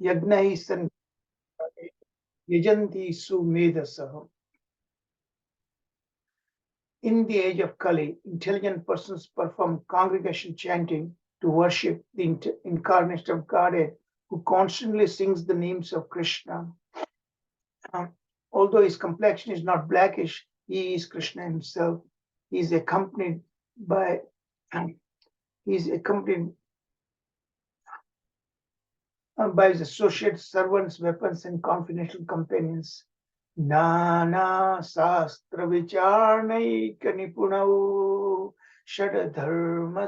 Yagnai san yajanti sumedasah. In the age of Kali, intelligent persons perform congregation chanting to worship the incarnation of Godhead, who constantly sings the names of Krishna. Um, Although his complexion is not blackish, he is Krishna himself. He is accompanied by he is accompanied by his associates, servants, weapons, and confidential companions. Nana Sastra Vicharnaika Nipunau Shadadharma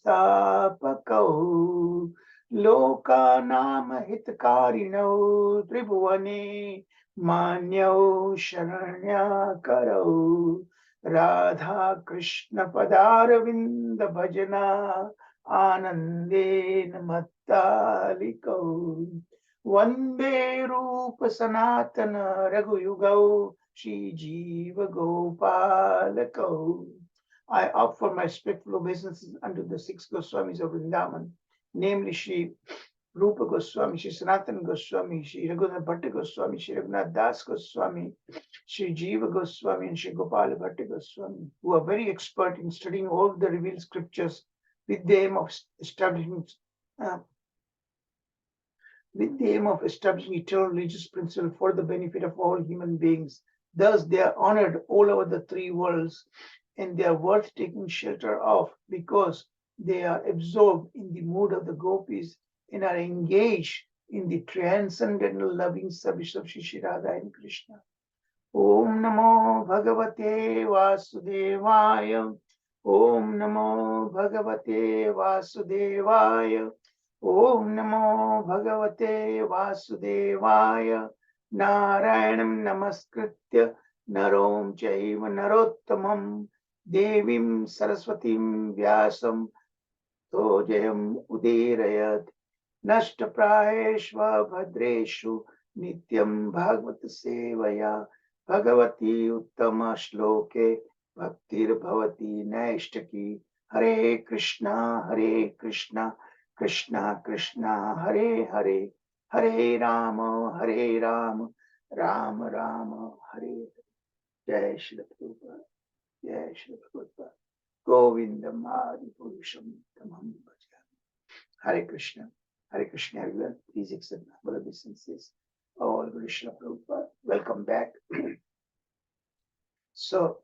Samstapakau Lokanama Hitkarinau Tribhuvane Manyau Sharanyakarau Radha Krishna Padaravinda Bhajana Anandena Mattalikau Vande Rupa Sanatana Raghuyugau Shri Jiva Gopalakau. I offer my respectful obeisances unto the six Goswamis of Vrindavan, namely Shri Rupa Goswami, Shri Sanatana Goswami, Shri Raghunath Bhatta Goswami, Shri Raghunath Das Goswami, Shri Jiva Goswami, and Shri Gopala Bhatta Goswami, who are very expert in studying all the revealed scriptures with the aim of establishing eternal religious principle for the benefit of all human beings. Thus, they are honored all over the three worlds, and they are worth taking shelter of because they are absorbed in the mood of the gopis and are engaged in the transcendental loving service of Shri Radha and Krishna. Om Namo Bhagavate Vasudevaya. Om Namo Bhagavate Vasudevaya. Om Namo Bhagavate Vasudevaya. Narayanam Namaskritya Narom Chaiva Narottamam Devim Saraswatim Vyasam Tojayam Udirayat Nashtaprayeshva Bhadreshu Nityam Bhagavata Sevaya Bhagavati Uttama Shloke Bhaktir Bhavati Naishtaki Hare Krishna Krishna Krishna Hare Hare Hare Rama Rama Rama Hare Jai Shri Prabhupada Jai Shri Prabhupada Govindam Adi Purusham Tamam Bhajami. Hare Krishna everyone. Please accept humble obeisances. All Krishna Prabhupada. Welcome back. So,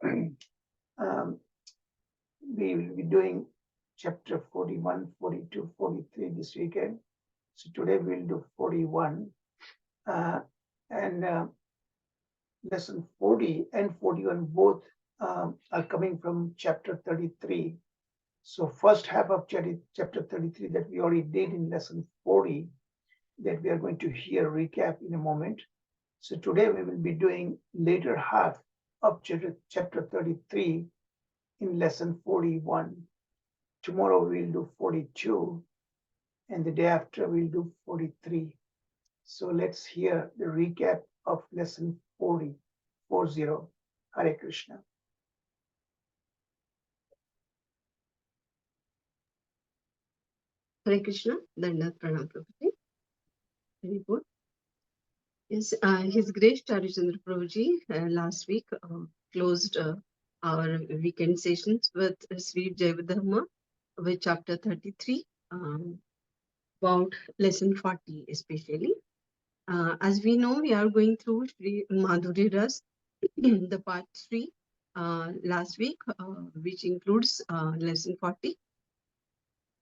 we will be doing chapter 41, 42, 43 this weekend. So today we'll do 41. And lesson 40 and 41 both are coming from chapter 33. So first half of chapter 33 that we already did in lesson 40, that we are going to hear recap in a moment. So today we will be doing later half of chapter 33 in lesson 41. Tomorrow we'll do 42, and the day after we'll do 43. So let's hear the recap of lesson 40. Hare Krishna. Hare Krishna, Dandat Pranam Prabhuji. Very good. Yes, His Grace Charichandra Prabhuji last week closed our weekend sessions with Sri Jaiva Dharma with chapter 33, about lesson 40 especially. As we know, we are going through Sri Madhuri Ras, the part 3 last week, which includes lesson 40.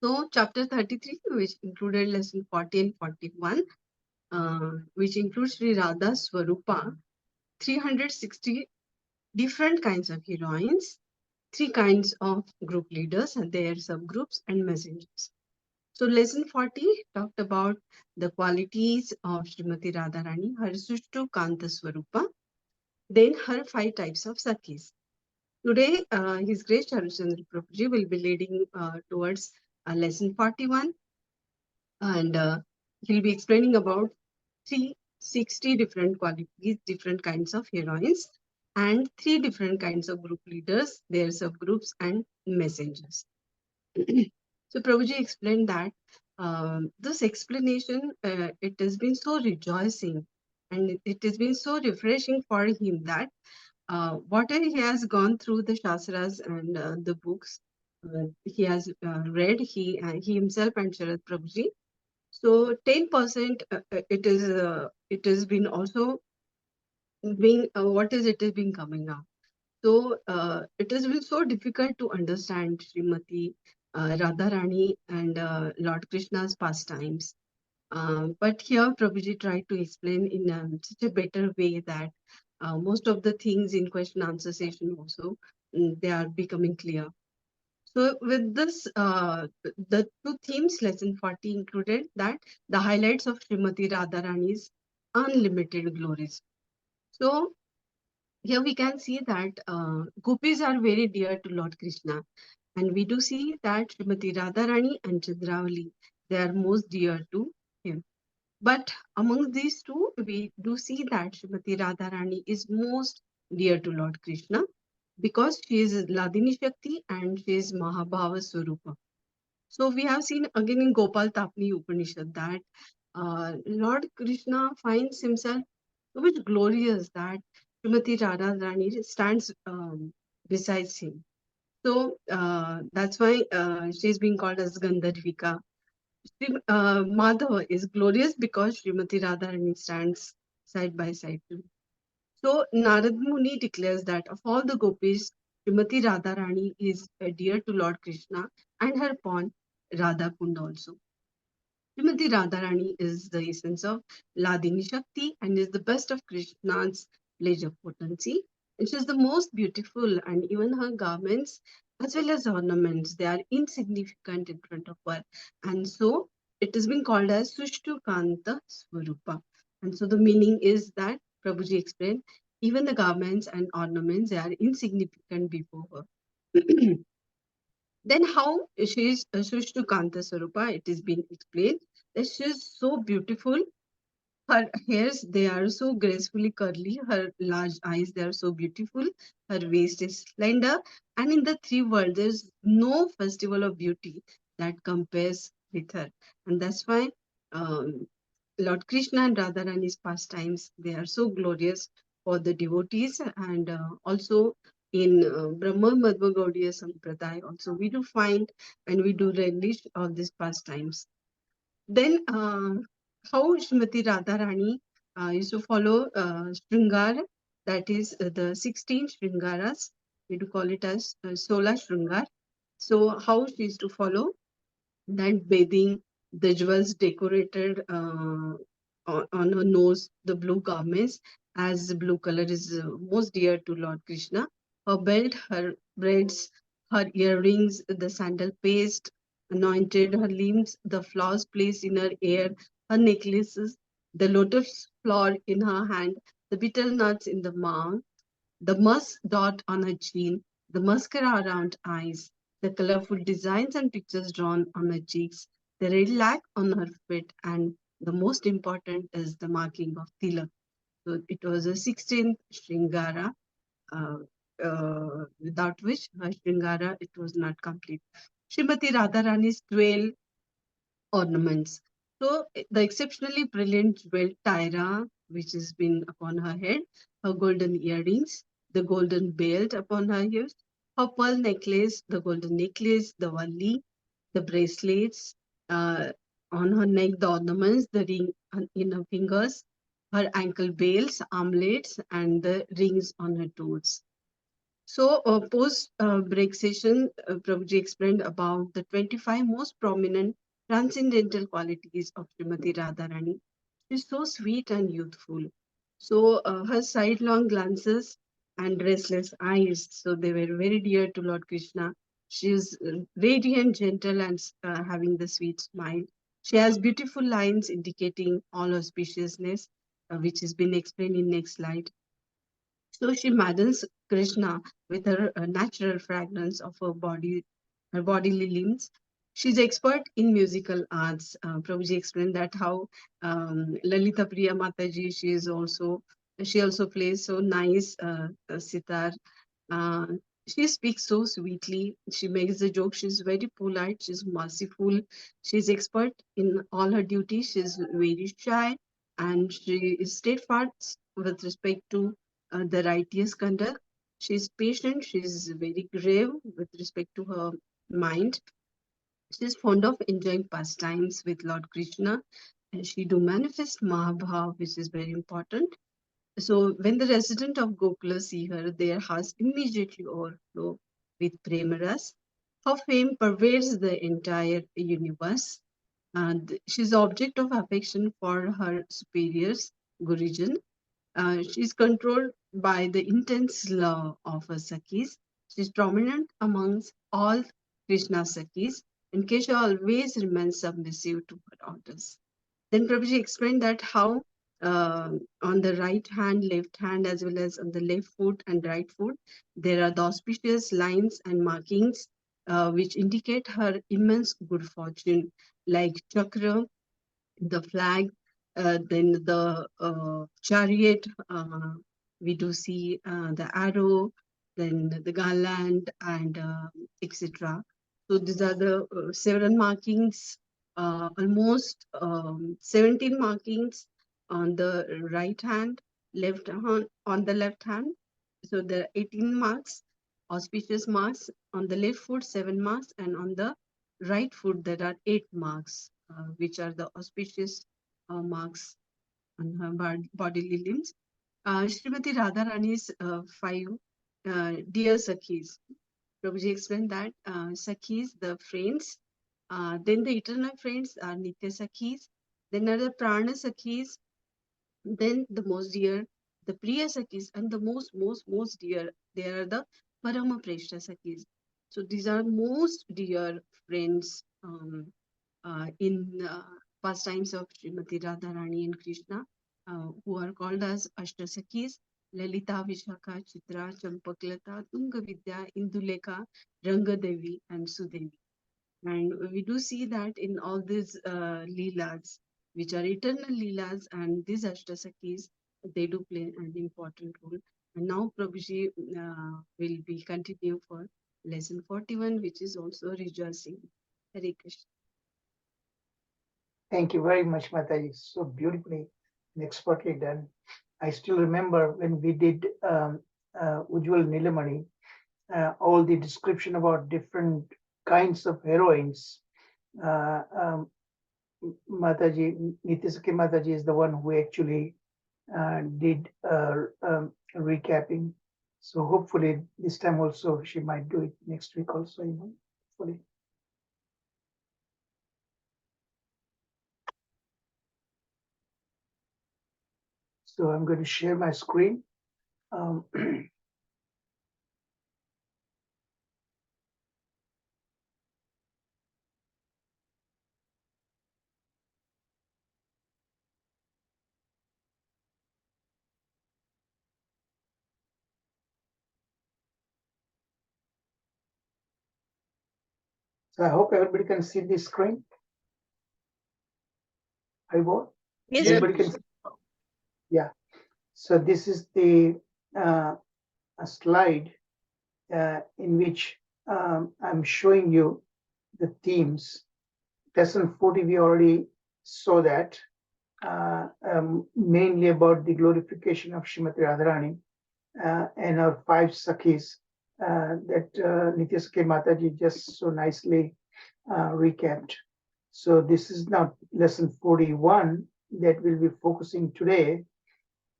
So chapter 33, which included lesson 40 and 41, which includes Sri Radha Swarupa, 360 different kinds of heroines, 3 kinds of group leaders and their subgroups and messengers. So lesson 40 talked about the qualities of Srimati Radharani, her Sushtu Kanta Swarupa, then her 5 types of Sakhis. Today, His Grace Charichandra Prabhuji will be leading towards lesson 41, and he'll be explaining about 360 different qualities, different kinds of heroines, and 3 different kinds of group leaders, their subgroups and messengers. So Prabhuji explained that this explanation, it has been so rejoicing and it has been so refreshing for him that whatever he has gone through the Shastras and the books he has read, he himself and Sharad Prabhuji. So 10% it has been also being what is it is being coming out. So it has been so difficult to understand Srimati Radharani and Lord Krishna's pastimes. But here Prabhuji tried to explain in such a better way that most of the things in question answer session also they are becoming clear. So with this, the two themes, lesson 40 included that the highlights of Srimati Radharani's unlimited glories. So here we can see that gopis are very dear to Lord Krishna, and we do see that Srimati Radharani and Chandravali, they are most dear to him. But among these two, we do see that Srimati Radharani is most dear to Lord Krishna because she is Ladini Shakti and she is Mahabhava Swarupa. So we have seen again in Gopal Tapni Upanishad that Lord Krishna finds himself so much glorious that Srimati Radharani stands besides him. So that's why she's being called as Gandharvika. Madhava is glorious because Srimati Radharani stands side by side to him. So Narad Muni declares that of all the gopis, Srimati Radharani is dear to Lord Krishna and her pawn Radha Kund also. Srimati Radharani is the essence of Ladini Shakti and is the best of Krishna's pleasure potency. And she is the most beautiful, and even her garments as well as ornaments, they are insignificant in front of her. And so it has been called as Sushtu Kanta Swarupa. And so the meaning is that Prabhuji explained, even the garments and ornaments, they are insignificant before her. Then how she is Sushtu Kanta Swarupa, it is been explained that she is so beautiful. Her hairs, they are so gracefully curly. Her large eyes, they are so beautiful. Her waist is slender. And in the three worlds, there's no festival of beauty that compares with her. And that's why um, Lord Krishna and Radharani's pastimes, they are so glorious for the devotees. And also in Brahma Madhva Gaudiya Sampradaya, also we do find and we do relish of these pastimes. Then, how Srimati Radharani used to follow Shringara, that is the 16 Shringaras, we do call it as Sola Shringar. So, how she used to follow that bathing, the jewels decorated on her nose, the blue garments, as the blue color is most dear to Lord Krishna. Her belt, her braids, her earrings, the sandal paste, anointed her limbs, the flowers placed in her hair, her necklaces, the lotus flower in her hand, the betel nuts in the mouth, the musk dot on her chin, the mascara around eyes, the colorful designs and pictures drawn on her cheeks, the red lac on her feet, and the most important is the marking of tilak. So it was a 16th Shringara, uh, without which her Shringara it was not complete. Srimati Radharani's 12 ornaments. So the exceptionally brilliant jewel Tyra, which has been upon her head, her golden earrings, the golden belt upon her ears, her pearl necklace, the golden necklace, the valli, the bracelets, uh, on her neck, the ornaments, the ring in her fingers, her ankle belts, armlets, and the rings on her toes. So, post break session, Prabhuji explained about the 25 most prominent transcendental qualities of Srimati Radharani. She's so sweet and youthful. So, her sidelong glances and restless eyes, so they were very dear to Lord Krishna. She is radiant, gentle, and having the sweet smile. She has beautiful lines indicating all auspiciousness, which has been explained in next slide. So she maddens Krishna with her natural fragrance of her bodily limbs. She's expert in musical arts. Prabhuji explained that how Lalita Priya Mataji, she also plays so nice sitar. She speaks so sweetly. She makes the joke. She's very polite. She's merciful. She's expert in all her duties. She's very shy, and she is steadfast with respect to the righteous conduct. She's patient. She's very grave with respect to her mind. She's fond of enjoying pastimes with Lord Krishna, and she do manifest Mahabhav, which is very important. So when the resident of Gokula see her, their hearts immediately overflow with premaras. Her fame pervades the entire universe. And she's object of affection for her superiors, Gurujan. She's controlled by the intense love of her Sakis. She's prominent amongst all Krishna Sakis, and Kesha always remains submissive to her orders. Then Prabhuji explained that how on the right hand, left hand, as well as on the left foot and right foot, there are the auspicious lines and markings which indicate her immense good fortune, like chakra, the flag, then the chariot, we do see the arrow, then the garland, and etc. So these are the several markings, almost 17 markings on the right hand, left hand, on the left hand. So there are 18 marks, auspicious marks on the left foot, 7 marks, and on the right foot there are 8 marks, which are the auspicious marks on her bodily limbs. Srimati Radharani's 5 dear Sakhis. Prabhuji explained that Sakhis, the friends, then the eternal friends are Nitya Sakhis, then are the Prana Sakhis, then the most dear, the Priya Sakis, and the most dear, they are the Parama Preshta Sakis. So these are most dear friends in pastimes of Srimati Radharani and Krishna, who are called as Ashtasakis, Lalita, Vishaka, Chitra, Champaklata, Tunga Vidya, Induleka, Rangadevi, and Sudevi. And we do see that in all these leelas, which are eternal leelas, and these Ashtasakis, they do play an important role. And now Prabhuji will be continue for lesson 41, which is also rejoicing. Hare Krishna. Thank you very much, Mataji. So beautifully and expertly done. I still remember when we did Ujjwal Nilamani, all the description about different kinds of heroines. Mataji, Nitisaki Mataji is the one who actually did recapping. So hopefully this time also she might do it next week also, hopefully. So I'm going to share my screen. So I hope everybody can see this screen. I will. Yes, Everybody can see. Yeah. So this is the a slide in which I'm showing you the themes. Lesson 40, we already saw that, mainly about the glorification of Srimati Radharani and our 5 Sakhis that Nitya Sakhi Mataji just so nicely recapped. So this is now lesson 41 that we'll be focusing today.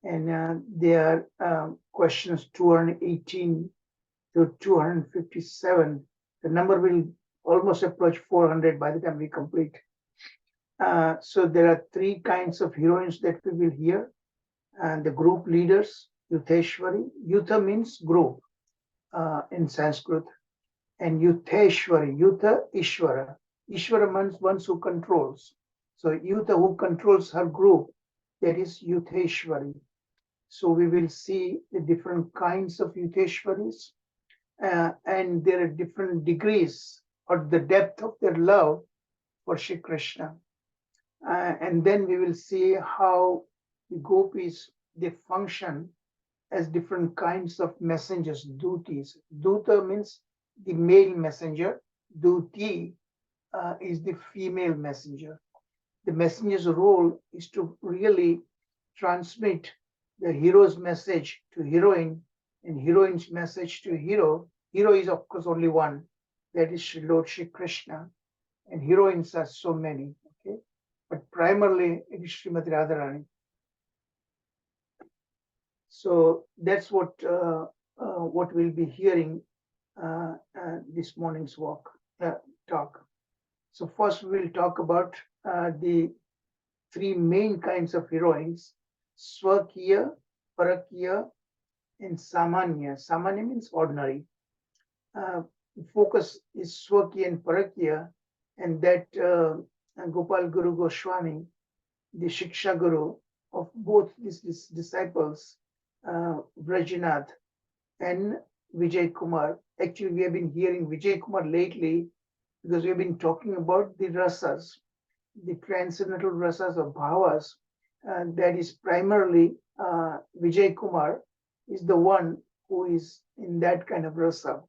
And there are questions 218 to 257. The number will almost approach 400 by the time we complete. So there are 3 kinds of heroines that we will hear. And the group leaders, Yutheshwari. Yutha means group in Sanskrit. And Yutheshwari, Yutha Ishvara. Ishvara means one who controls. So Yutha who controls her group, that is Yutheshwari. So we will see the different kinds of Yutheshwaris, and there are different degrees or the depth of their love for Shri Krishna. And then we will see how the gopis, they function as different kinds of messengers, dutis. Duta means the male messenger. Duti is the female messenger. The messenger's role is to really transmit the hero's message to heroine and heroine's message to hero. Hero is, of course, only one, that is Lord Shri Krishna, and heroines are so many, okay? But primarily it is Srimati Radharani. So that's what we'll be hearing this morning's talk. So first we'll talk about the three main kinds of heroines: Swakiya, Parakiya, and Samanya. Samanya means ordinary. Focus is Swakiya and Parakiya, and that Gopal Guru Goswami, the Shiksha Guru of both these disciples, Vrajinath and Vijay Kumar. Actually, we have been hearing Vijay Kumar lately because we have been talking about the rasas, the transcendental rasas of bhavas. That is primarily Vijay Kumar is the one who is in that kind of rasa.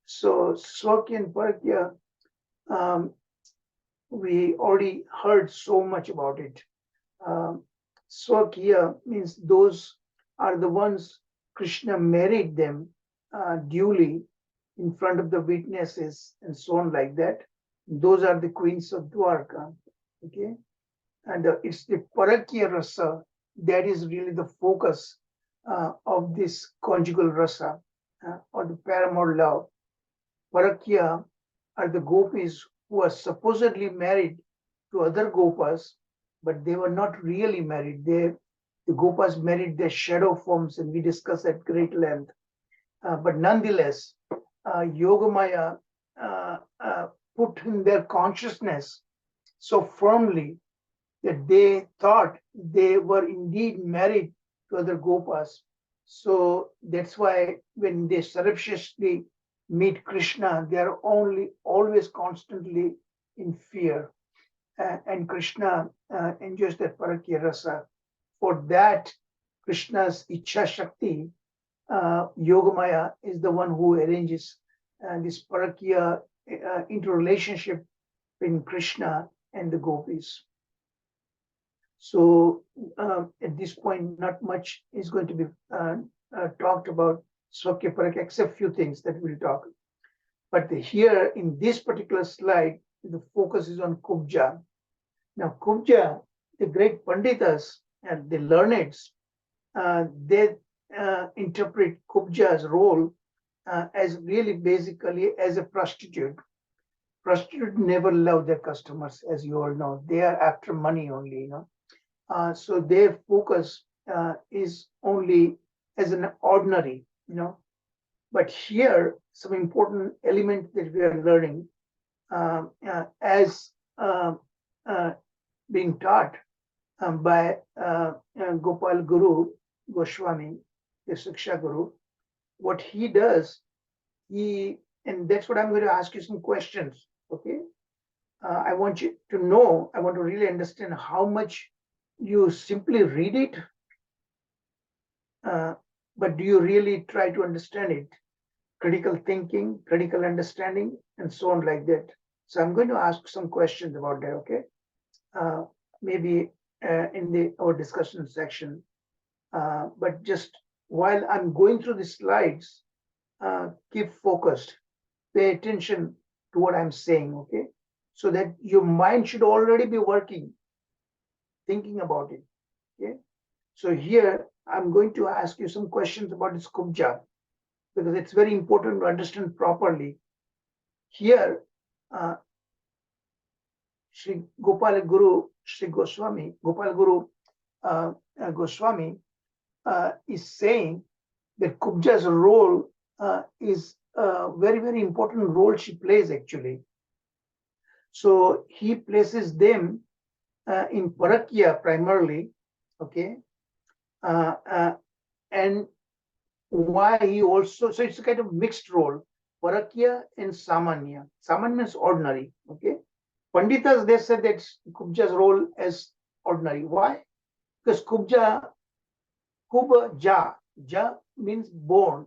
So Swaki and Parakya, we already heard so much about it. Swakiya means those are the ones Krishna married them duly in front of the witnesses and so on like that. Those are the queens of Dwarka, okay? And it's the Parakya rasa that is really the focus of this conjugal rasa or the paramour love. Parakya are the gopis who are supposedly married to other gopas, but they were not really married. The gopas married their shadow forms, and we discussed at great length. But nonetheless, Yogamaya put in their consciousness so firmly that they thought they were indeed married to other gopas. So that's why when they surreptitiously meet Krishna, they are always constantly in fear. And Krishna enjoys that Parakya rasa. For that, Krishna's Ichha Shakti, Yogamaya, is the one who arranges this Parakya interrelationship between Krishna and the gopis. So at this point, not much is going to be talked about Swakya Parakya, except few things that we'll talk. But here in this particular slide, the focus is on Kubja. Now, Kubja, the great Panditas and the learneds, they interpret Kubja's role as really basically as a prostitute. Prostitutes never love their customers, as you all know. They are after money only, you know. So their focus is only as an ordinary, you know. But here, some important element that we are learning as being taught by Gopal Guru Goswami, the Shiksha Guru. What he does, and that's what I'm going to ask you some questions, okay? I want you to know, I want to really understand how much you simply read it, but do you really try to understand it? Critical thinking, critical understanding, and so on like that. So I'm going to ask some questions about that, okay? Maybe in our discussion section. But just while I'm going through the slides, keep focused. Pay attention to what I'm saying, okay? So that your mind should already be working, thinking about it, okay? So here, I'm going to ask you some questions about this Kubja, because it's very important to understand properly. Here, Sri Gopal Guru, Sri Goswami, Gopal Guru Goswami is saying that Kubja's role is a very, very important role she plays actually. So he places them in Parakya primarily, okay? And why he also, so it's a kind of mixed role, Parakya and Samanya. Samanya means ordinary, okay? Panditas, they said that Kubja's role as ordinary. Why? Because Kubja Kuba Ja. Ja means born.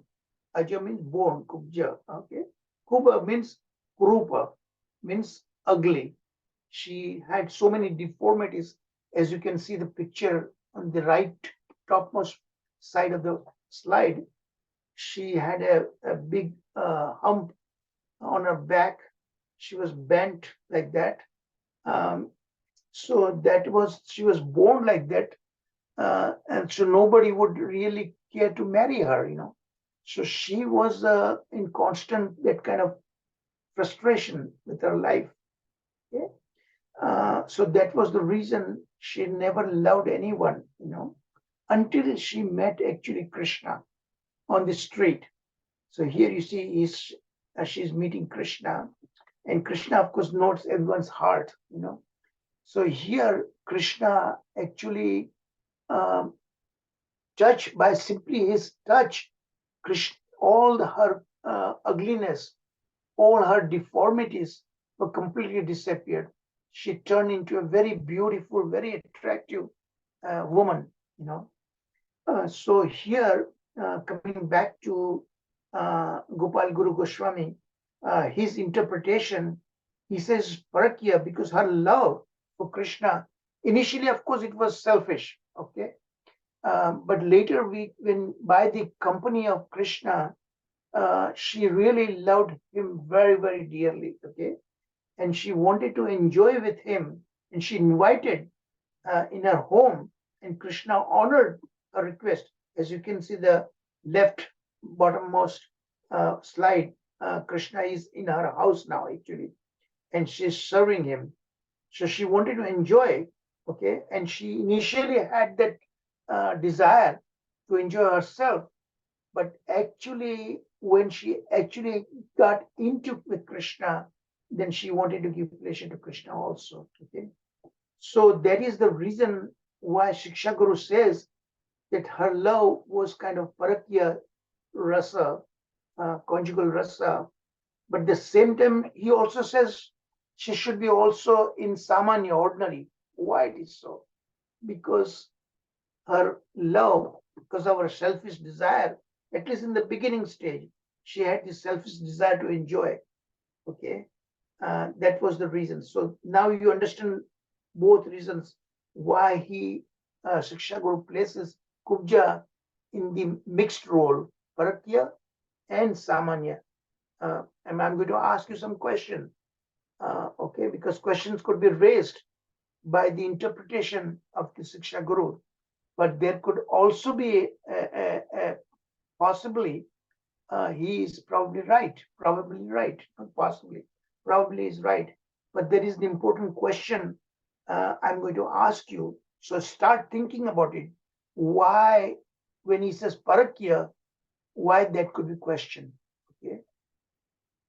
Aja means born. Kubja. Okay. Kuba means Kurupa, means ugly. She had so many deformities, as you can see the picture on the right topmost side of the slide. She had a big hump on her back. She was bent like that. Um, so that was, she was born like that. And so nobody would really care to marry her, So she was in constant that kind of frustration with her life. Okay? So that was the reason she never loved anyone, until she met actually Krishna on the street. So here you see she's meeting Krishna, and Krishna, of course, knows everyone's heart, So here Krishna actually um, touched by simply his touch, Krishna, all her ugliness, all her deformities were completely disappeared. She turned into a very beautiful, very attractive woman, So here, coming back to Gopal Guru Goswami, his interpretation, he says Parakya because her love for Krishna, initially, of course, it was selfish, okay? But later, when by the company of Krishna, she really loved him very, very dearly, okay? And she wanted to enjoy with him, and she invited in her home, and Krishna honored her request. As you can see, the left bottommost slide, Krishna is in her house now, actually, and she's serving him. So she wanted to enjoy, okay, and she initially had that desire to enjoy herself, but actually, when she actually got into with Krishna, then she wanted to give pleasure to Krishna also, okay. So that is the reason why Shiksha Guru says that her love was kind of parakya rasa, conjugal rasa. But at the same time, he also says she should be also in samanya, ordinary. Why it is so? Because her love, because of her selfish desire, at least in the beginning stage, she had this selfish desire to enjoy. Okay, that was the reason. So now you understand both reasons why Shiksha Guru places Kubja in the mixed role, Parakya and Samanya. And I'm going to ask you some questions, okay, because questions could be raised by the interpretation of the Shiksha Guru, but there could also be possibly he is probably right, not possibly, probably is right. But there is the important question I'm going to ask you. So start thinking about it. Why, when he says parakya, why that could be questioned? Okay,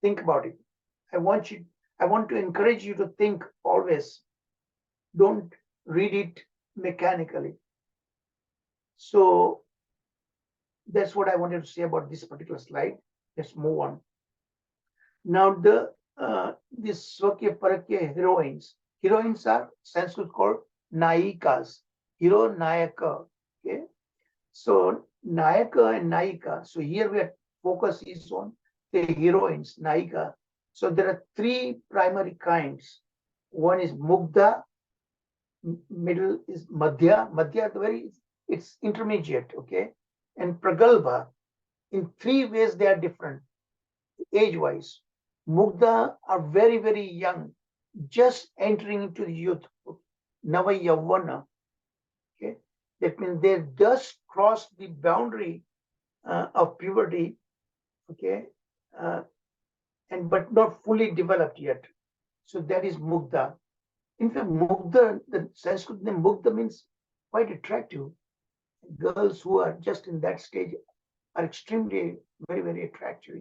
think about it. I want to encourage you to think always. Don't read it mechanically. So that's what I wanted to say about this particular slide. Let's move on. Now this Swakya Parakya heroines. Heroines are Sanskrit called Nayikas. Hero Nayaka. Okay. So Nayaka and Nayika. So here we are focus is on the heroines, Nayika. So there are three primary kinds. One is Mugdha, middle is Madhya. Madhya at the very, it's intermediate, okay? And Pragalbha. In three ways they are different, age-wise. Mugdha are very, very young, just entering into the youth, Nava Yavana. Okay, that means they just crossed the boundary of puberty, okay, and but not fully developed yet. So that is Mugdha. In fact, Mugdha, the Sanskrit name Mugdha means quite attractive. Girls who are just in that stage are extremely very, very attractive,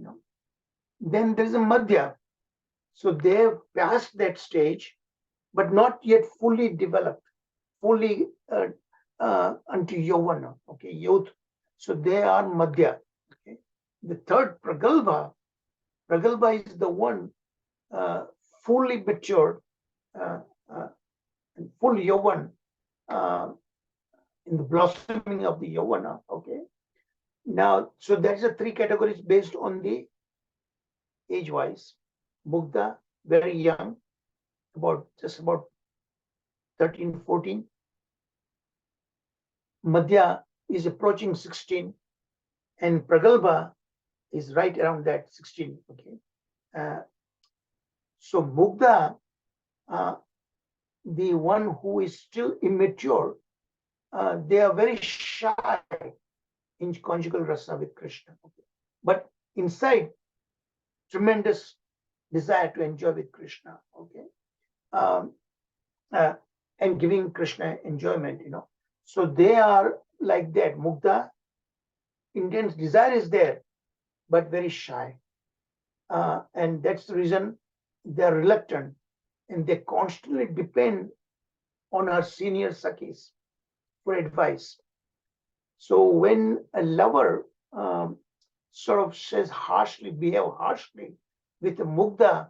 Then there is a Madhya. So they have passed that stage, but not yet fully developed, fully unto Yavana, okay, youth. So they are Madhya. Okay. The third, Pragalbha. Pragalbha is the one fully matured, uh, full Yavan, uh, in the blossoming of the Yavana. Okay. Now, so there is a three categories based on the age-wise. Mugdha, very young, just about 13, 14. Madhya is approaching 16, and Pragalbha is right around that 16. Okay. So Mugdha, the one who is still immature, they are very shy in conjugal rasa with Krishna. Okay. But inside, tremendous desire to enjoy with Krishna. Okay. And giving Krishna enjoyment, So they are like that. Mugdha, intense desire is there, but very shy. And that's the reason they're reluctant, and they constantly depend on her senior Sakhis for advice. So when a lover sort of says harshly, behave harshly with a Mugdha,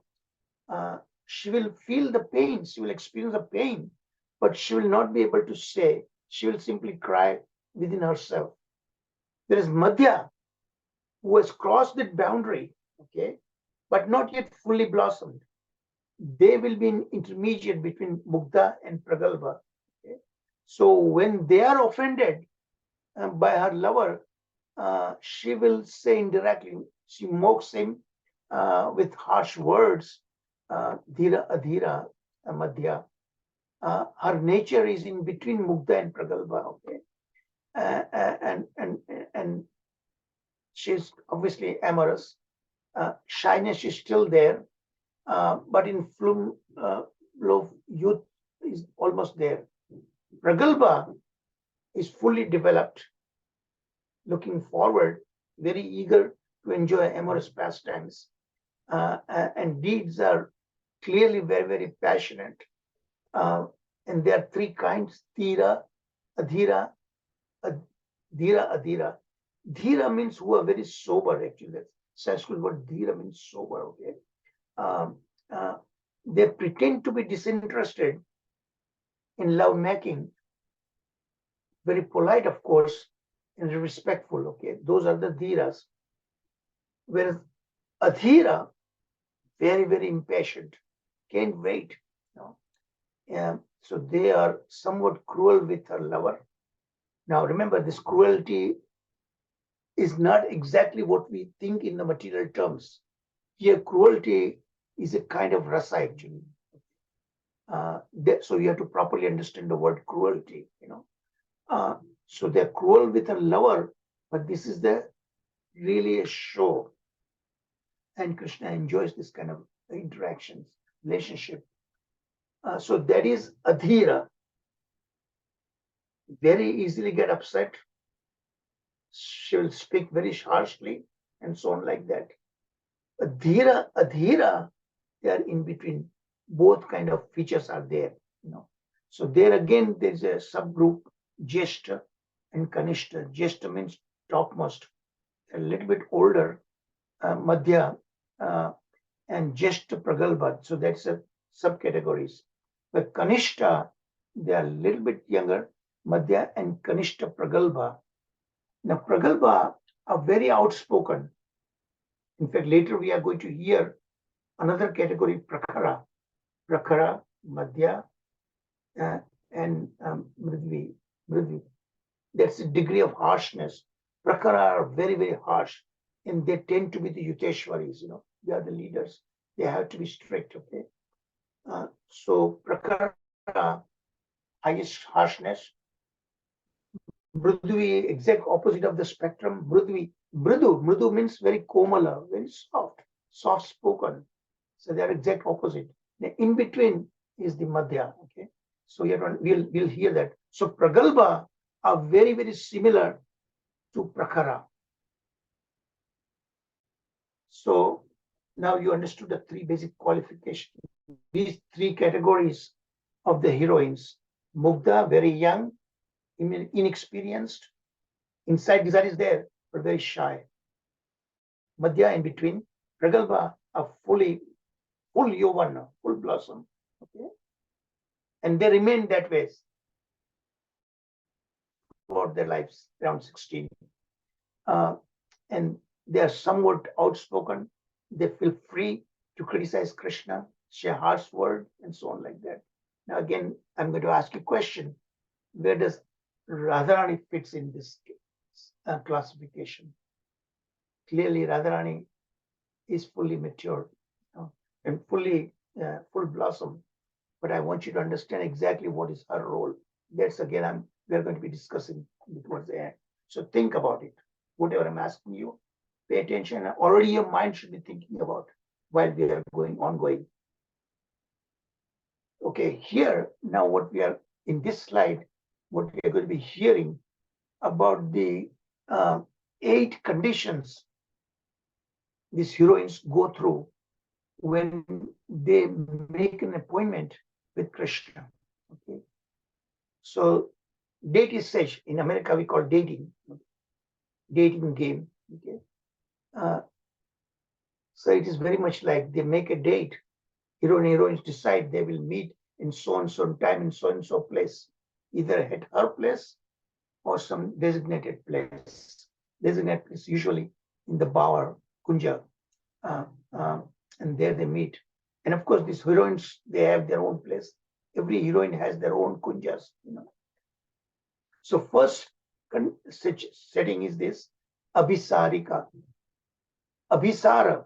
she will feel the pain, she will experience the pain, but she will not be able to say. She will simply cry within herself. There is Madhya, who has crossed that boundary, okay, but not yet fully blossomed. They will be an intermediate between Mugdha and Pragalbha. Okay? So when they are offended by her lover, she will say indirectly, she mocks him with harsh words, dhira, adhira, madhya. Her nature is in between Mugdha and Pragalbha, okay? And she's obviously amorous. Shyness is still there, but in flow of youth is almost there. Pragalbha is fully developed, looking forward, very eager to enjoy amorous pastimes, and deeds are clearly very, very passionate. And there are three kinds: dhira, adhira, dhira, adhira. Dhira means who are very sober, actually. That's Sanskrit word dhira means sober, okay? They pretend to be disinterested in love making, very polite, of course, and respectful, okay? Those are the dhiras. Whereas adhira, very, very impatient, can't wait. So they are somewhat cruel with her lover. Now remember, this cruelty is not exactly what we think in the material terms. Here, cruelty is a kind of rasa, actually. So you have to properly understand the word cruelty, So they're cruel with her lover, but this is really a show. And Krishna enjoys this kind of interactions, relationship. So that is adhira. Very easily get upset. She will speak very harshly and so on like that. Adhira, they are in between. Both kind of features are there, So there again, there's a subgroup, Jeshta and Kanishta. Jeshta means topmost, a little bit older, Madhya, and Jeshta Pragalbha. So that's a subcategories. But Kanishta, they are a little bit younger, Madhya and Kanishta Pragalbha. Now, Pragalbha are very outspoken. In fact, later we are going to hear another category, Prakhara. Prakhara, Madhya, and Mridvi. That's a degree of harshness. Prakhara are very, very harsh, and they tend to be the Yuteshwaris, They are the leaders. They have to be strict, okay? So Prakhara, highest harshness. Mridvi, exact opposite of the spectrum. Mridu means very komala, very soft spoken. So they are exact opposite. The in between is the Madhya, okay? So we'll hear that. So Pragalbha are very, very similar to Prakhara. So now you understood the three basic qualifications. These three categories of the heroines. Mugdha, very young, inexperienced. Inside desire is there, but very shy. Madhya in between. Pragalbha are full yovana, full blossom. Okay? And they remain that way. throughout their lives, around 16. And they are somewhat outspoken. They feel free to criticize Krishna, share harsh words, and so on like that. Now, again, I'm going to ask you a question. Where does Radharani fits in this classification? Clearly, Radharani is fully mature, and fully full blossom. But I want you to understand exactly what is her role. That's again, we're going to be discussing towards the end. So think about it. Whatever I'm asking you, pay attention. Already your mind should be thinking about while we are ongoing. Okay, here now what we are in this slide, what we are going to be hearing about the 8 conditions these heroines go through when they make an appointment with Krishna. Okay, so date is such, in America we call dating game. Okay, so it is very much like they make a date. Hero and heroines decide they will meet in so and so time in so and so place, either at her place or some designated place. Designated place usually in the Bower Kunja, and there they meet. And of course, these heroines, they have their own place. Every heroine has their own kunjas, So first setting is this Abhisarika. Abhisara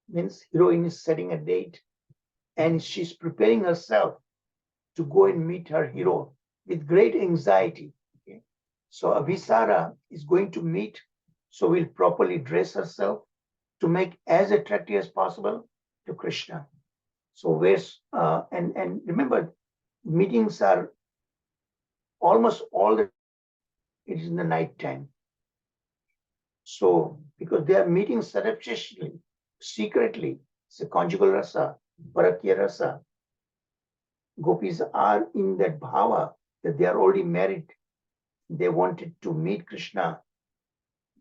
means heroine is setting a date and she's preparing herself to go and meet her hero with great anxiety. Okay? So Abhisara is going to meet, so will properly dress herself to make as attractive as possible to Krishna. So where's and remember, meetings are almost all the it is in the night time. So because they are meeting surreptitiously, secretly, it's a conjugal rasa, parakya rasa. Gopis are in that bhava that they are already married. They wanted to meet Krishna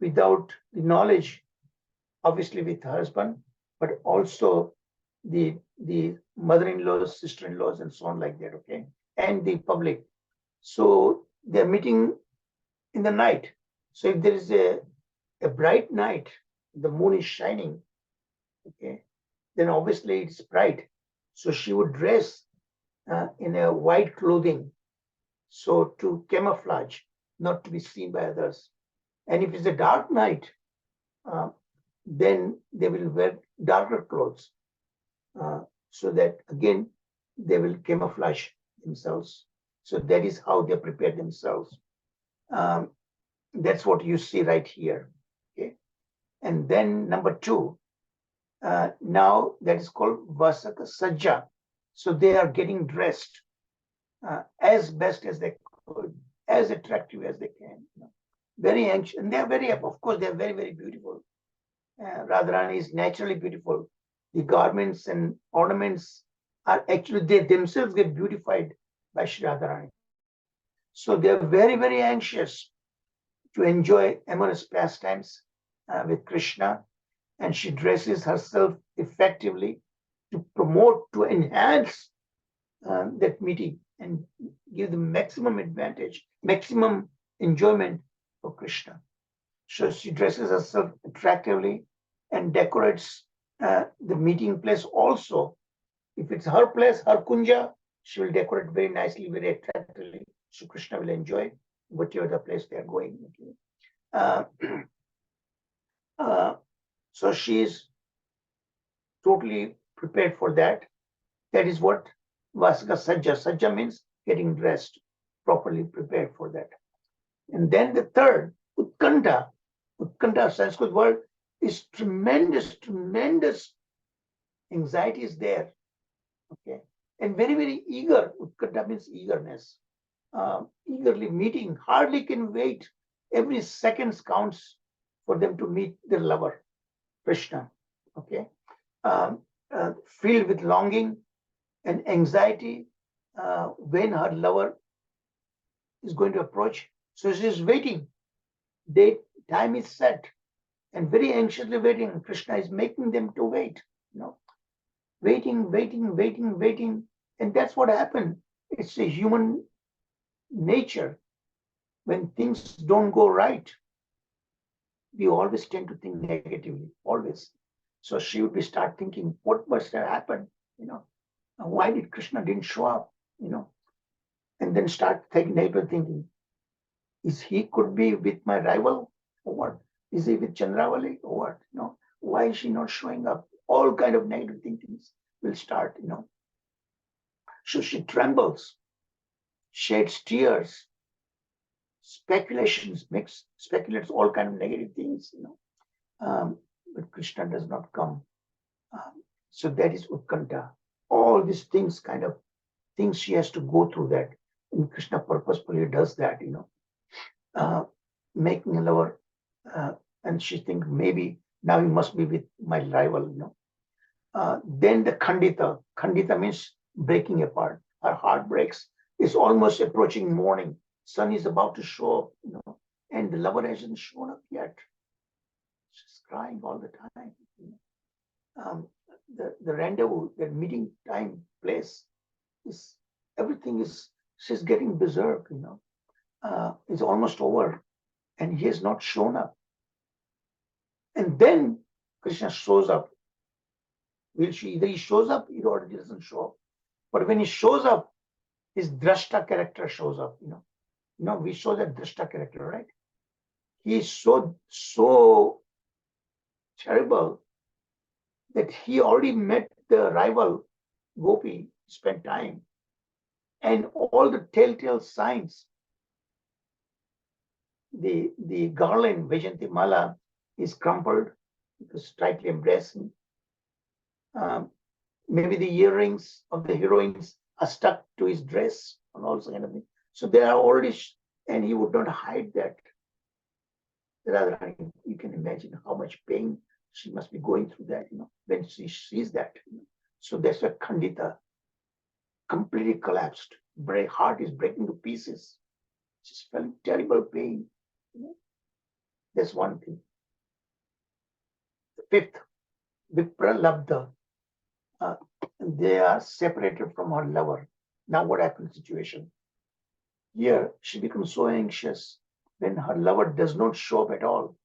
without the knowledge, obviously with her husband, but also the mother-in-laws, sister-in-laws, and so on like that, okay, and the public. So they're meeting in the night. So if there is a bright night, the moon is shining, okay, then obviously it's bright. So she would dress in a white clothing, so to camouflage, not to be seen by others. And if it's a dark night, then they will wear darker clothes, so that again they will camouflage themselves. So that is how they prepare themselves. That's what you see right here. Okay, and then number 2, now that is called Vasaka Sajja. So they are getting dressed as best as they could, as attractive as they can. Very anxious, and they are very, of course, they are very, very beautiful. Radharani is naturally beautiful. The garments and ornaments are actually, they themselves get beautified by Shri Radharani. So they are very, very anxious to enjoy amorous pastimes with Krishna, and she dresses herself effectively to promote, to enhance that meeting and give the maximum advantage, maximum enjoyment for Krishna. So she dresses herself attractively and decorates the meeting place also. If it's her place, her kunja, she will decorate very nicely, very attractively. So Krishna will enjoy whatever the place they are going. Okay. So she is totally prepared for that. That is what Vasaka Sajja. Sajja means getting dressed, properly prepared for that. And then the third, Utkanta. Utkanta, Sanskrit word, is tremendous, tremendous anxiety is there. Okay. And very, very eager. Utkanta means eagerness. Eagerly meeting, hardly can wait. Every second counts for them to meet their lover, Krishna. Okay. Filled with longing and anxiety when her lover is going to approach. So she is waiting. Time is set and very anxiously waiting. Krishna is making them to wait, waiting. And that's what happened. It's a human nature, when things don't go right, we always tend to think negatively, always. So she would be start thinking, what must have happened? Why did Krishna didn't show up? And then start negative thinking. Is he could be with my rival or what? Is he with Chandravali or what? Why is she not showing up? All kind of negative thinkings will start. So she trembles, sheds tears, speculates all kind of negative things. But Krishna does not come. So that is Utkanta. All these things, kind of things she has to go through that. And Krishna purposefully does that, making a lover. And she thinks maybe now he must be with my rival, Then the Khandita. Khandita means breaking apart. Her heart breaks. It's almost approaching morning. Sun is about to show up, and the lover hasn't shown up yet. She's crying all the time. The rendezvous, the meeting time, place, is everything is, she's getting berserk, it's almost over, and he has not shown up. And then Krishna shows up. Either he shows up, or he doesn't show up. But when he shows up, his drashta character shows up. We show that drashta character, right? He is so terrible that he already met the rival Gopi, spent time, and all the telltale signs. The garland, Vajanti Mala, is crumpled because tightly embracing. Maybe the earrings of the heroines are stuck to his dress and all kind of thing. So they are already, and he would not hide that. Rather, you can imagine how much pain she must be going through that, when she sees that. So that's why Khandita completely collapsed. Heart is breaking to pieces. She's feeling terrible pain. That's one thing. The fifth, Vipralabdha. They are separated from her lover. Now what happens situation? Here, she becomes so anxious when her lover does not show up at all.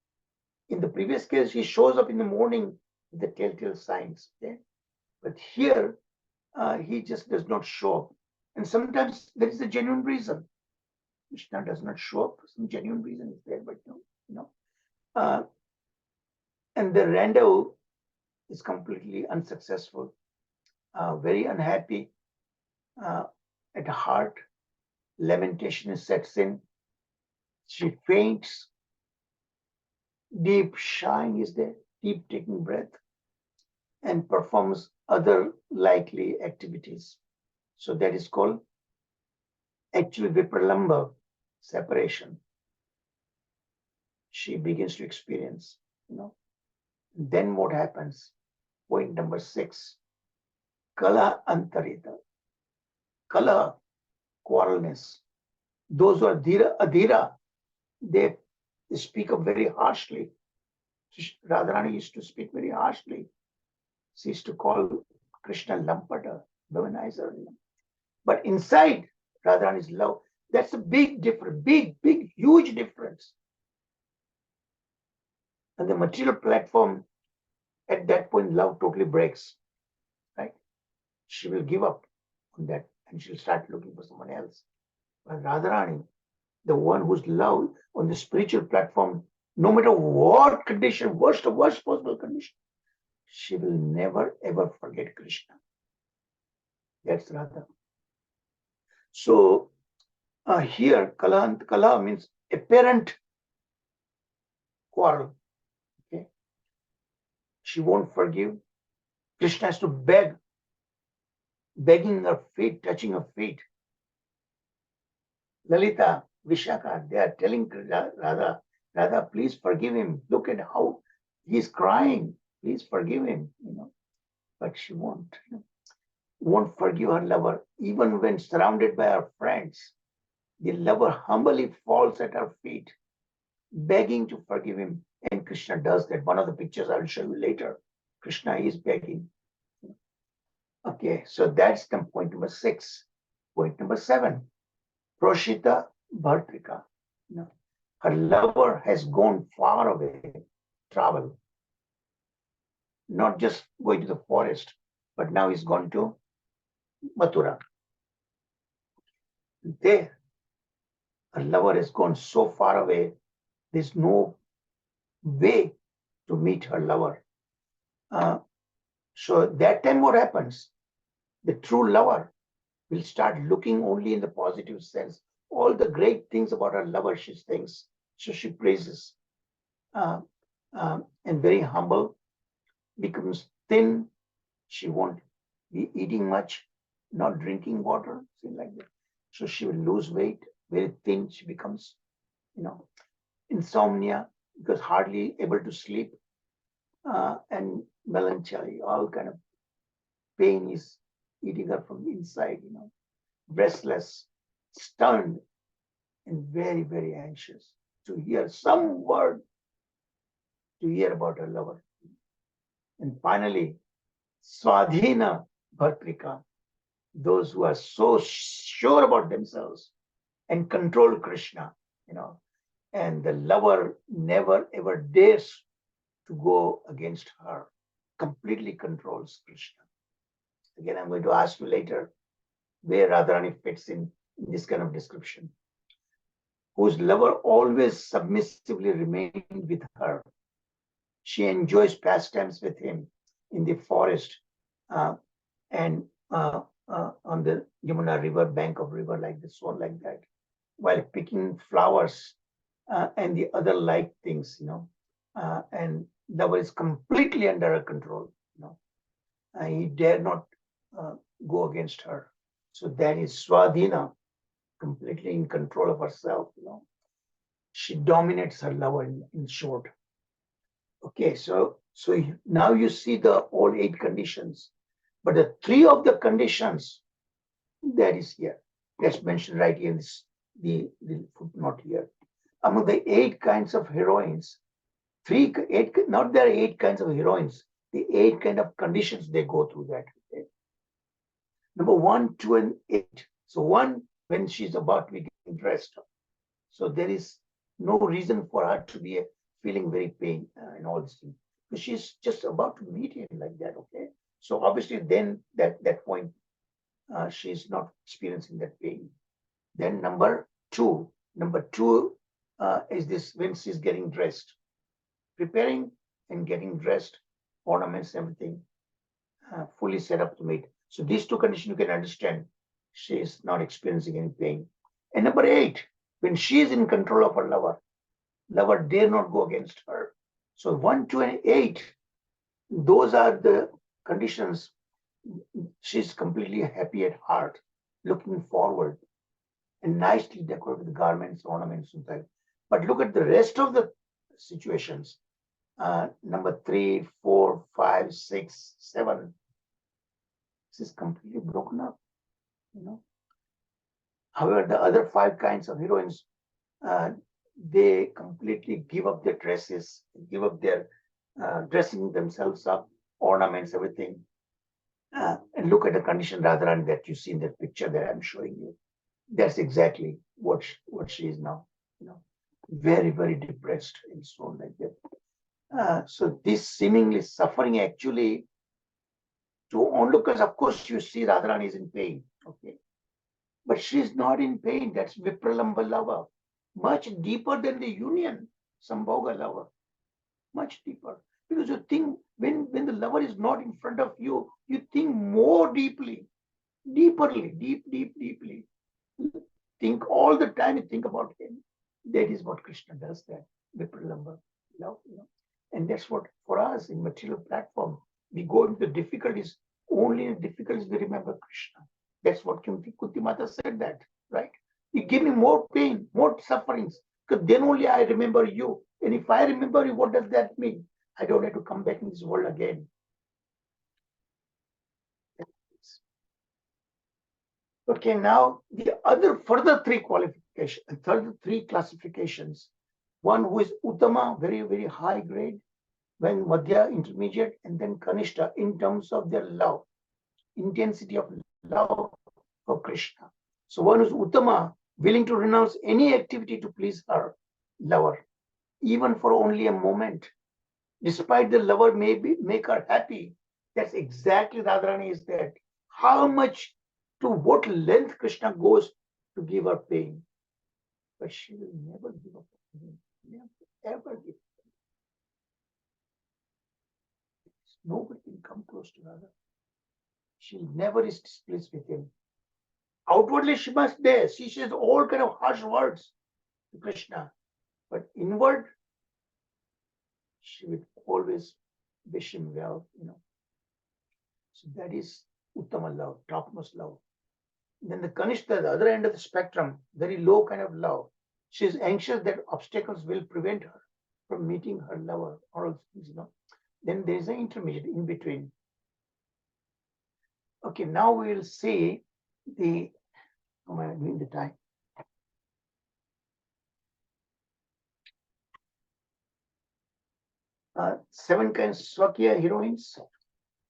In the previous case, he shows up in the morning with the telltale signs. Okay? But here, he just does not show up. And sometimes there is a genuine reason. Krishna does not show up. Some genuine reason is there, but no. And the rendezvous is completely unsuccessful. Very unhappy at heart. Lamentation sets in. She faints. Deep sighing is there, deep taking breath, and performs other likely activities. So that is called actually Vipralamba, separation. She begins to experience, Then what happens? Point number 6. Kala Antarita. Kala, quarrelness. Those who are adhira, they speak up very harshly. Radharani used to speak very harshly. She used to call Krishna Lampata, Bhavanizer. But inside Radharani's love, that's a big difference, big, huge difference. And the material platform, at that point, love totally breaks, right? She will give up on that and she'll start looking for someone else. But Radharani, the one who's loved on the spiritual platform, no matter what condition, worst possible condition, she will never ever forget Krishna. That's Radha. So here, Kala means apparent quarrel. Okay, she won't forgive. Krishna has to begging her feet, touching her feet. Lalita, Vishaka, they are telling Radha, please forgive him. Look at how he's crying. Please forgive him. But she won't forgive her lover, even when surrounded by her friends. The lover humbly falls at her feet, begging to forgive him. And Krishna does that. One of the pictures I'll show you later. Krishna is begging. Okay, so that's the point number 6. Point number 7. Proshita Bhartrika. Her lover has gone far away, travel, not just going to the forest, but now he's gone to Mathura. There, her lover has gone so far away, there's no way to meet her lover. So that time what happens? The true lover will start looking only in the positive sense. All the great things about her lover, she thinks, so she praises. And very humble, becomes thin. She won't be eating much, not drinking water, things like that. So she will lose weight, very thin she becomes, insomnia, because hardly able to sleep, and melancholy, all kind of pain is eating her from inside, restless, stunned, and very, very anxious to hear some word, to hear about her lover. And finally, Swadhina Bhartrika, those who are so sure about themselves and control Krishna, and the lover never ever dares to go against her, completely controls Krishna. Again, I'm going to ask you later where Radharani fits in this kind of description. Whose lover always submissively remained with her. She enjoys pastimes with him in the forest, and on the Yamuna river, bank of river, like this one, like that, while picking flowers and the other light things, and lover is completely under her control. He dare not go against her. So that is Swadhina, completely in control of herself. She dominates her lover in short. Okay, so now you see the all 8 conditions, but the 3 of the conditions that is here, that's mentioned right here in this, the footnote here. Among the 8 kinds of heroines, 8, not there are 8 kinds of heroines, the 8 kind of conditions they go through that. Okay? Number 1, 2, and 8. So 1, when she's about to be getting dressed, so there is no reason for her to be feeling very pain and all this thing, because she's just about to meet him like that. Okay, so obviously then that point she's not experiencing that pain. Then number two is this, when she's getting dressed, preparing and getting dressed, ornaments, everything fully set up to meet. So these 2 conditions you can understand, she is not experiencing any pain. And number 8, when she is in control of her lover dare not go against her. So 1, 2, and 8, those are the conditions. She's completely happy at heart, looking forward, and nicely decorated with garments, ornaments, and that. But look at the rest of the situations. Number 3, 4, 5, 6, 7. This is completely broken up. However, the other 5 kinds of heroines, they completely give up their dresses, give up their dressing themselves up, ornaments, everything. And look at the condition Radharani that you see in that picture that I'm showing you. That's exactly what she is now. Very, very depressed and so on like that. So this seemingly suffering actually, to onlookers, of course, you see Radharani is in pain. Okay. But she's not in pain. That's Vipralamba lava. Much deeper than the union, Sambhoga lover. Much deeper. Because you think when the lover is not in front of you, you think more deeply, deeply. Think all the time, you think about him. That is what Krishna does, that Vipralamba love. And that's what for us in material platform, we go into the difficulties, only in difficulties we remember Krishna. That's what Kunti Mata said that, right? You give me more pain, more sufferings, because then only I remember you. And if I remember you, what does that mean? I don't have to come back in this world again. Okay, now the other further 3 qualifications, further 3 classifications. One who is Uttama, very, very high grade, when Madhya, intermediate, and then Kanishta in terms of their love, intensity of love for Krishna. So one who's Uttama, willing to renounce any activity to please her lover, even for only a moment, despite the lover may make her happy. That's exactly Radharani is that. How much, to what length Krishna goes to give her pain, but she will never give up on him. Never, ever give up. Nobody can come close to Radha. She never is displeased with him. Outwardly, she must dare. She says all kind of harsh words to Krishna, but inward, she will always wish him well. So that is Uttama love, topmost love. Then the Kanishta, the other end of the spectrum, very low kind of love. She is anxious that obstacles will prevent her from meeting her lover, all things. Then there is an intermediate in between. Okay, now we will see the, how am I doing the time? Seven kinds of Swakya heroines.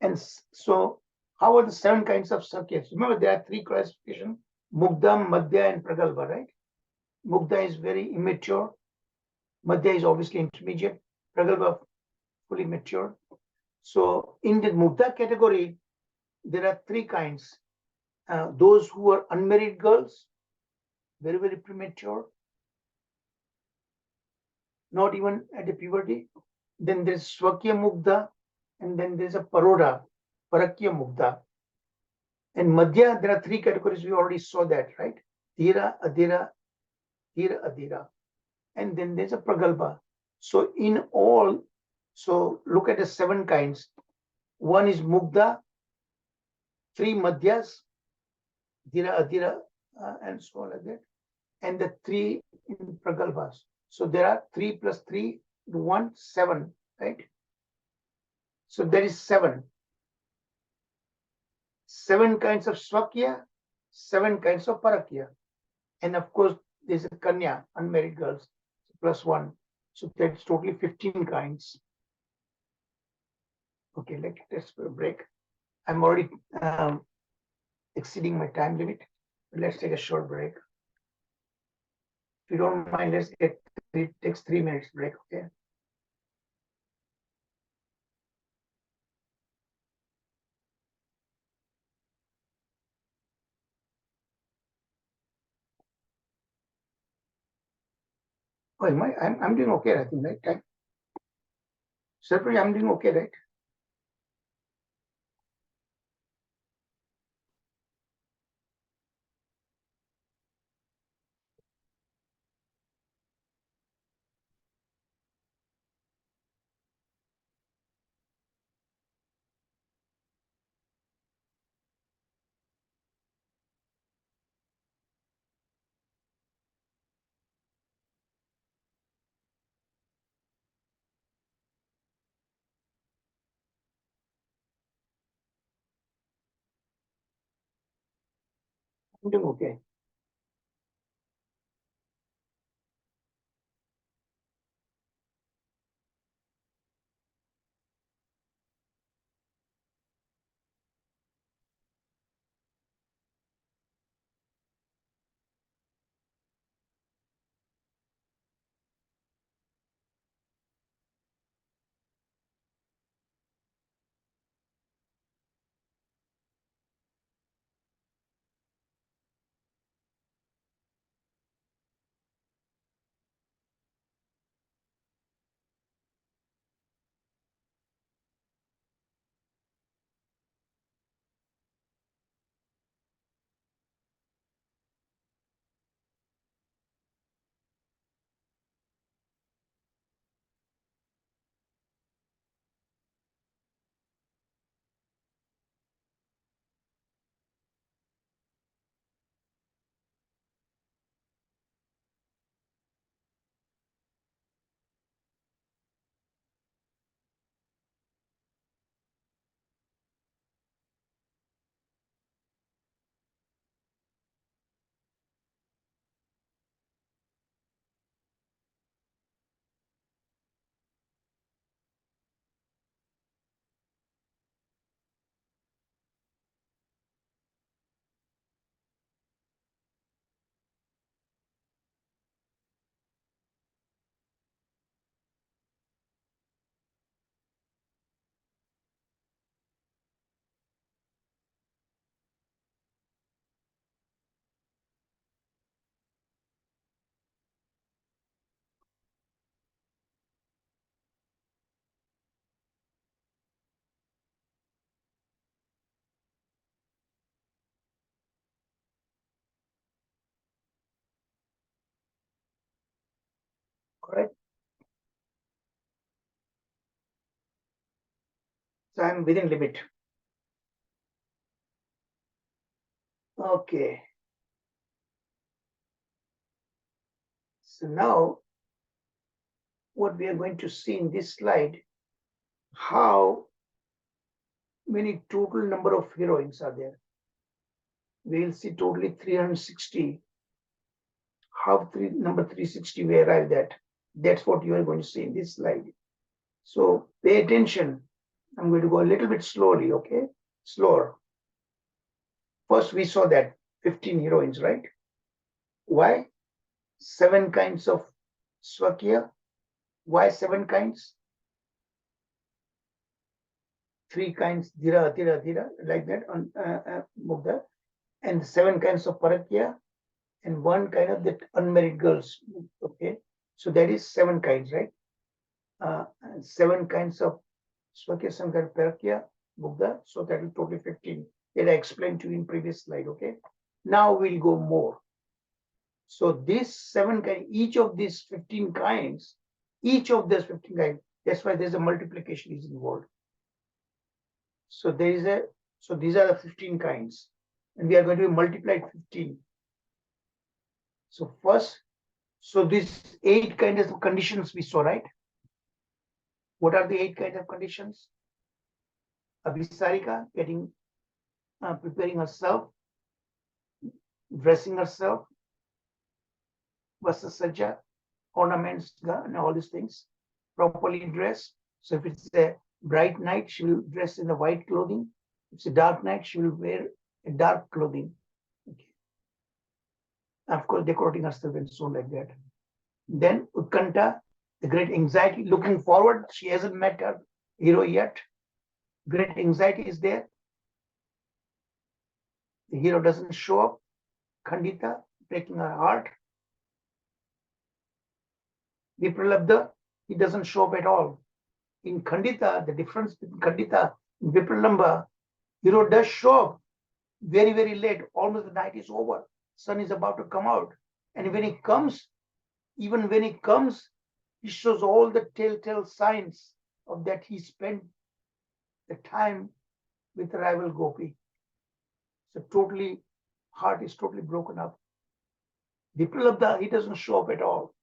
And so, how are the 7 kinds of Sakyas? Remember, there are 3 classifications: Mugdha, Madhya, and Pragalpa, right? Mugdha is very immature. Madhya is obviously intermediate. Pragalpa, fully mature. So, in the Mugdha category, there are 3 kinds. Those who are unmarried girls, very, very premature, not even at the puberty. Then there's Swakya Mugdha, and then there's a Paroda, Parakya Mugdha. And Madhya, there are 3 categories. We already saw that, right? Dhira, Adhira, Dhira, Adhira. And then there's a Pragalpa. So in all, so look at the 7 kinds. 1 is Mugdha, 3 Madhyas, Dhira, Adhira, and so on like that. And the 3 in Pragalpas. So there are 3 plus 3, 1, 7, right? So there is 7. 7 kinds of Swakya, 7 kinds of Parakya. And of course, there's a Kanya, unmarried girls, plus 1. So that's totally 15 kinds. Okay, let's break. I'm already exceeding my time limit. Let's take a short break. If you don't mind, it takes 3 minutes break, okay? Oh, I'm doing okay, I think, right? Certainly, I'm doing okay, right? I'm doing okay. All right. So I'm within limit. Okay. So now what we are going to see in this slide, how many total number of heroines are there. We'll see totally 360. How number 360 we arrived at. That's what you are going to see in this slide. So pay attention. I'm going to go a little bit slowly, okay? Slower. First, we saw that 15 heroines, right? Why? 7 kinds of swakya. Why 7 kinds? 3 kinds, dhira, dhira, dhira, like that on Mugdha. And 7 kinds of parakya, and 1 kind of that unmarried girls. Okay, so that is 7 kinds, right? 7 kinds of swakya, 7 kinds of parakya, Mugdha. So that is totally 15. That I explained to you in previous slide. Okay, now we'll go more. So these 7 kinds, each of these 15 kinds, each of these 15 kinds, that's why there's a multiplication is involved. So there is a, so these are the 15 kinds, and we are going to multiply 15. So first, so these 8 kinds of conditions we saw, right? What are the 8 kinds of conditions? Abhisarika, getting, preparing herself, dressing herself, Vasasajja, ornaments, and all these things, properly dressed. So if it's a bright night, she will dress in the white clothing. If it's a dark night, she will wear a dark clothing. Okay. Of course, decorating herself and so on like that. Then Utkanta, the great anxiety, looking forward. She hasn't met her hero yet. Great anxiety is there. The hero doesn't show up. Khandita, breaking her heart. Vipralabdha, he doesn't show up at all. In Khandita, the difference between Khandita and Vipralamba, hero does show up very, very late. Almost the night is over. Sun is about to come out. And when he comes, even when he comes, he shows all the telltale signs of that he spent the time with the rival Gopi. So totally, heart is totally broken up. Vipralabdha, he doesn't show up at all,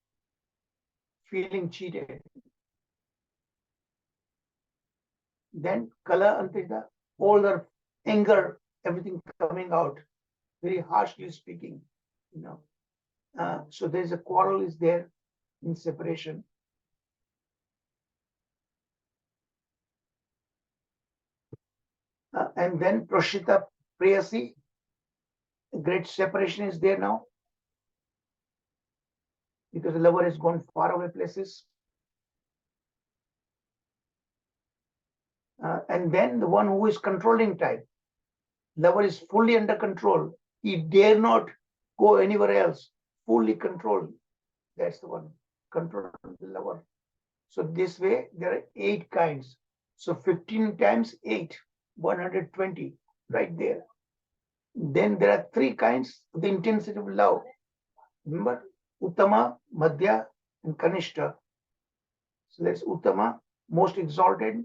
feeling cheated. Then Kala Antita, all their anger, everything coming out, very harshly speaking, you know. So there's a quarrel is there in separation. And then Prashita Prayasi, great separation is there now, because the lover has gone far away places. And then the one who is controlling type, lover is fully under control. He dare not go anywhere else, fully controlled. That's the one, control the lover. So this way, there are 8 kinds. So 15 times 8, 120, right there. Then there are 3 kinds of the intensity of love. Remember, Uttama, Madhya, and Kanishta. So that's Uttama, most exalted,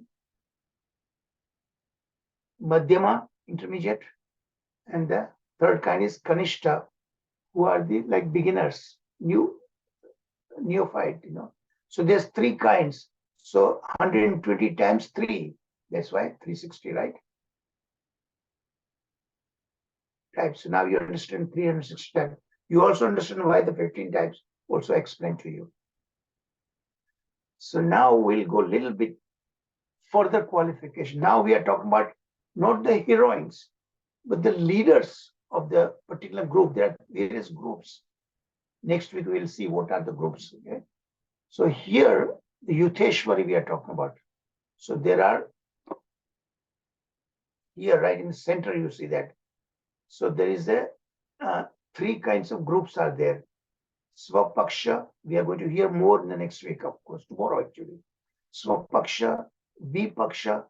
Madhyama, intermediate, and the 3rd kind is Kanishta, who are the like beginners, neophyte, you know. So there's 3 kinds. So 120 times 3, that's why 360, right? Types. So now you understand 360 types. You also understand why the 15 types also explained to you. So now we'll go a little bit further qualification. Now we are talking about not the heroines, but the leaders of the particular group. There are various groups. Next week we'll see what are the groups. Okay. So here the Yutheshwari we are talking about. So there are here right in the center you see that. So there is a 3 kinds of groups are there. Swapaksha, we are going to hear more in the next week, of course, tomorrow actually. Swapaksha, Vipaksha,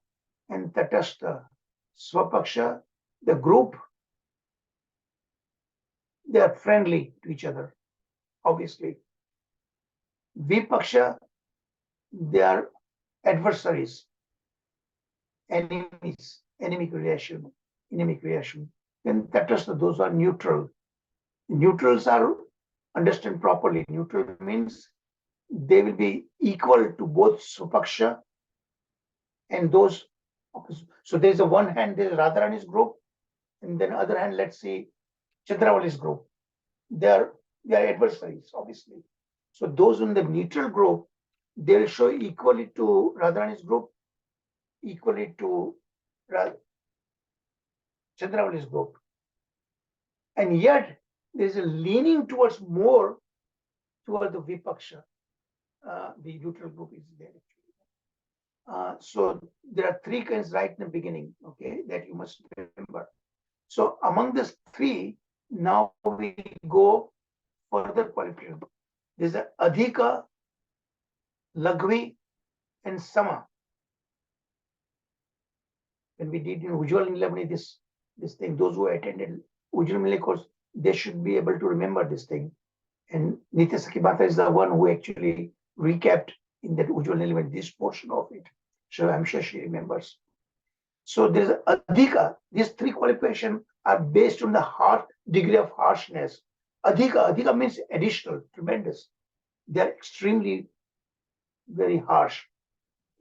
and Tatastha. Swapaksha, the group, they are friendly to each other, obviously. Vipaksha, they are adversaries, enemies, enemic relation. Then Tatastha, those are neutral. Neutrals are, understand properly, neutral means they will be equal to both Supaksha and those. So there's a one hand, there's Radharani's group, and then other hand, let's see, Chandravali's group. They are adversaries, obviously. So those in the neutral group, they'll show equally to Radharani's group, equally to Chandravali's group. And yet there's a leaning towards more toward the Vipaksha. The neutral group is there actually. So there are three kinds right in the beginning, okay, that you must remember. So among these three, now we go further qualification. There's a Adhika, Lagvi, and Sama. When we did in Ujjwal Nilamani, this thing, those who attended Ujjwal Nilamani course, they should be able to remember this thing. And Nitya Sakibata is the one who actually recapped in that Ujjwal Nilamani this portion of it. So I'm sure she remembers. So there's Adhika. These three qualifications are based on the degree of harshness. Adhika means additional, tremendous. They are extremely very harsh.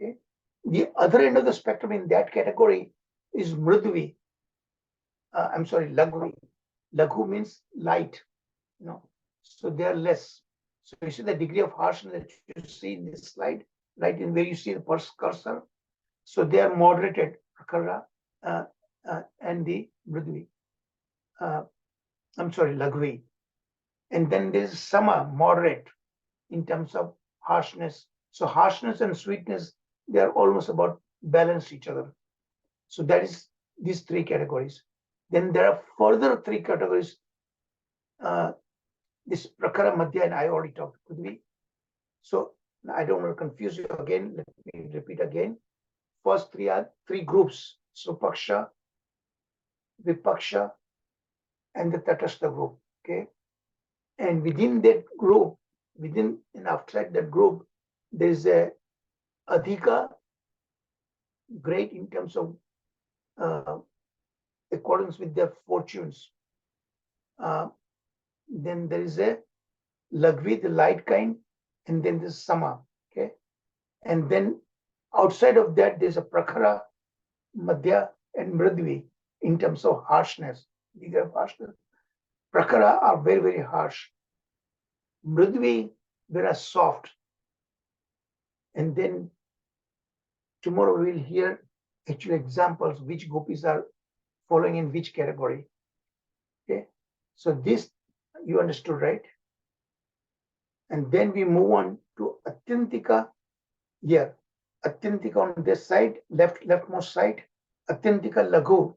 Okay? The other end of the spectrum in that category is Mridvi. Lagvi. Laghu means light. So they are less. So you see the degree of harshness that you see in this slide, right in where you see the cursor. So they are moderated, Prakara, and the Mridvi. Lagvi. And then there's Sama, moderate, in terms of harshness. So harshness and sweetness, they are almost about balance each other. So that is these three categories. Then there are further three categories. This Prakara, Madhya, and I already talked with me. So I don't want to confuse you again. Let me repeat again. First three are three groups: Supaksha, Vipaksha, and the Tatastha group. Okay, and within that group, within and outside that group, there is a Adhika, great in terms of accordance with their fortunes. Then there is a Lagvi, the light kind, and then there's Sama. Okay, and then outside of that, there's a Prakhara, Madhya, and Mridvi in terms of harshness. Prakhara are very, very harsh. Mridvi, very soft. And then tomorrow we'll hear actual examples which gopis are following in which category. Okay, so this you understood, right? And then we move on to Atyantika here. Atyantika on this side, leftmost side, Atyantika Laghu,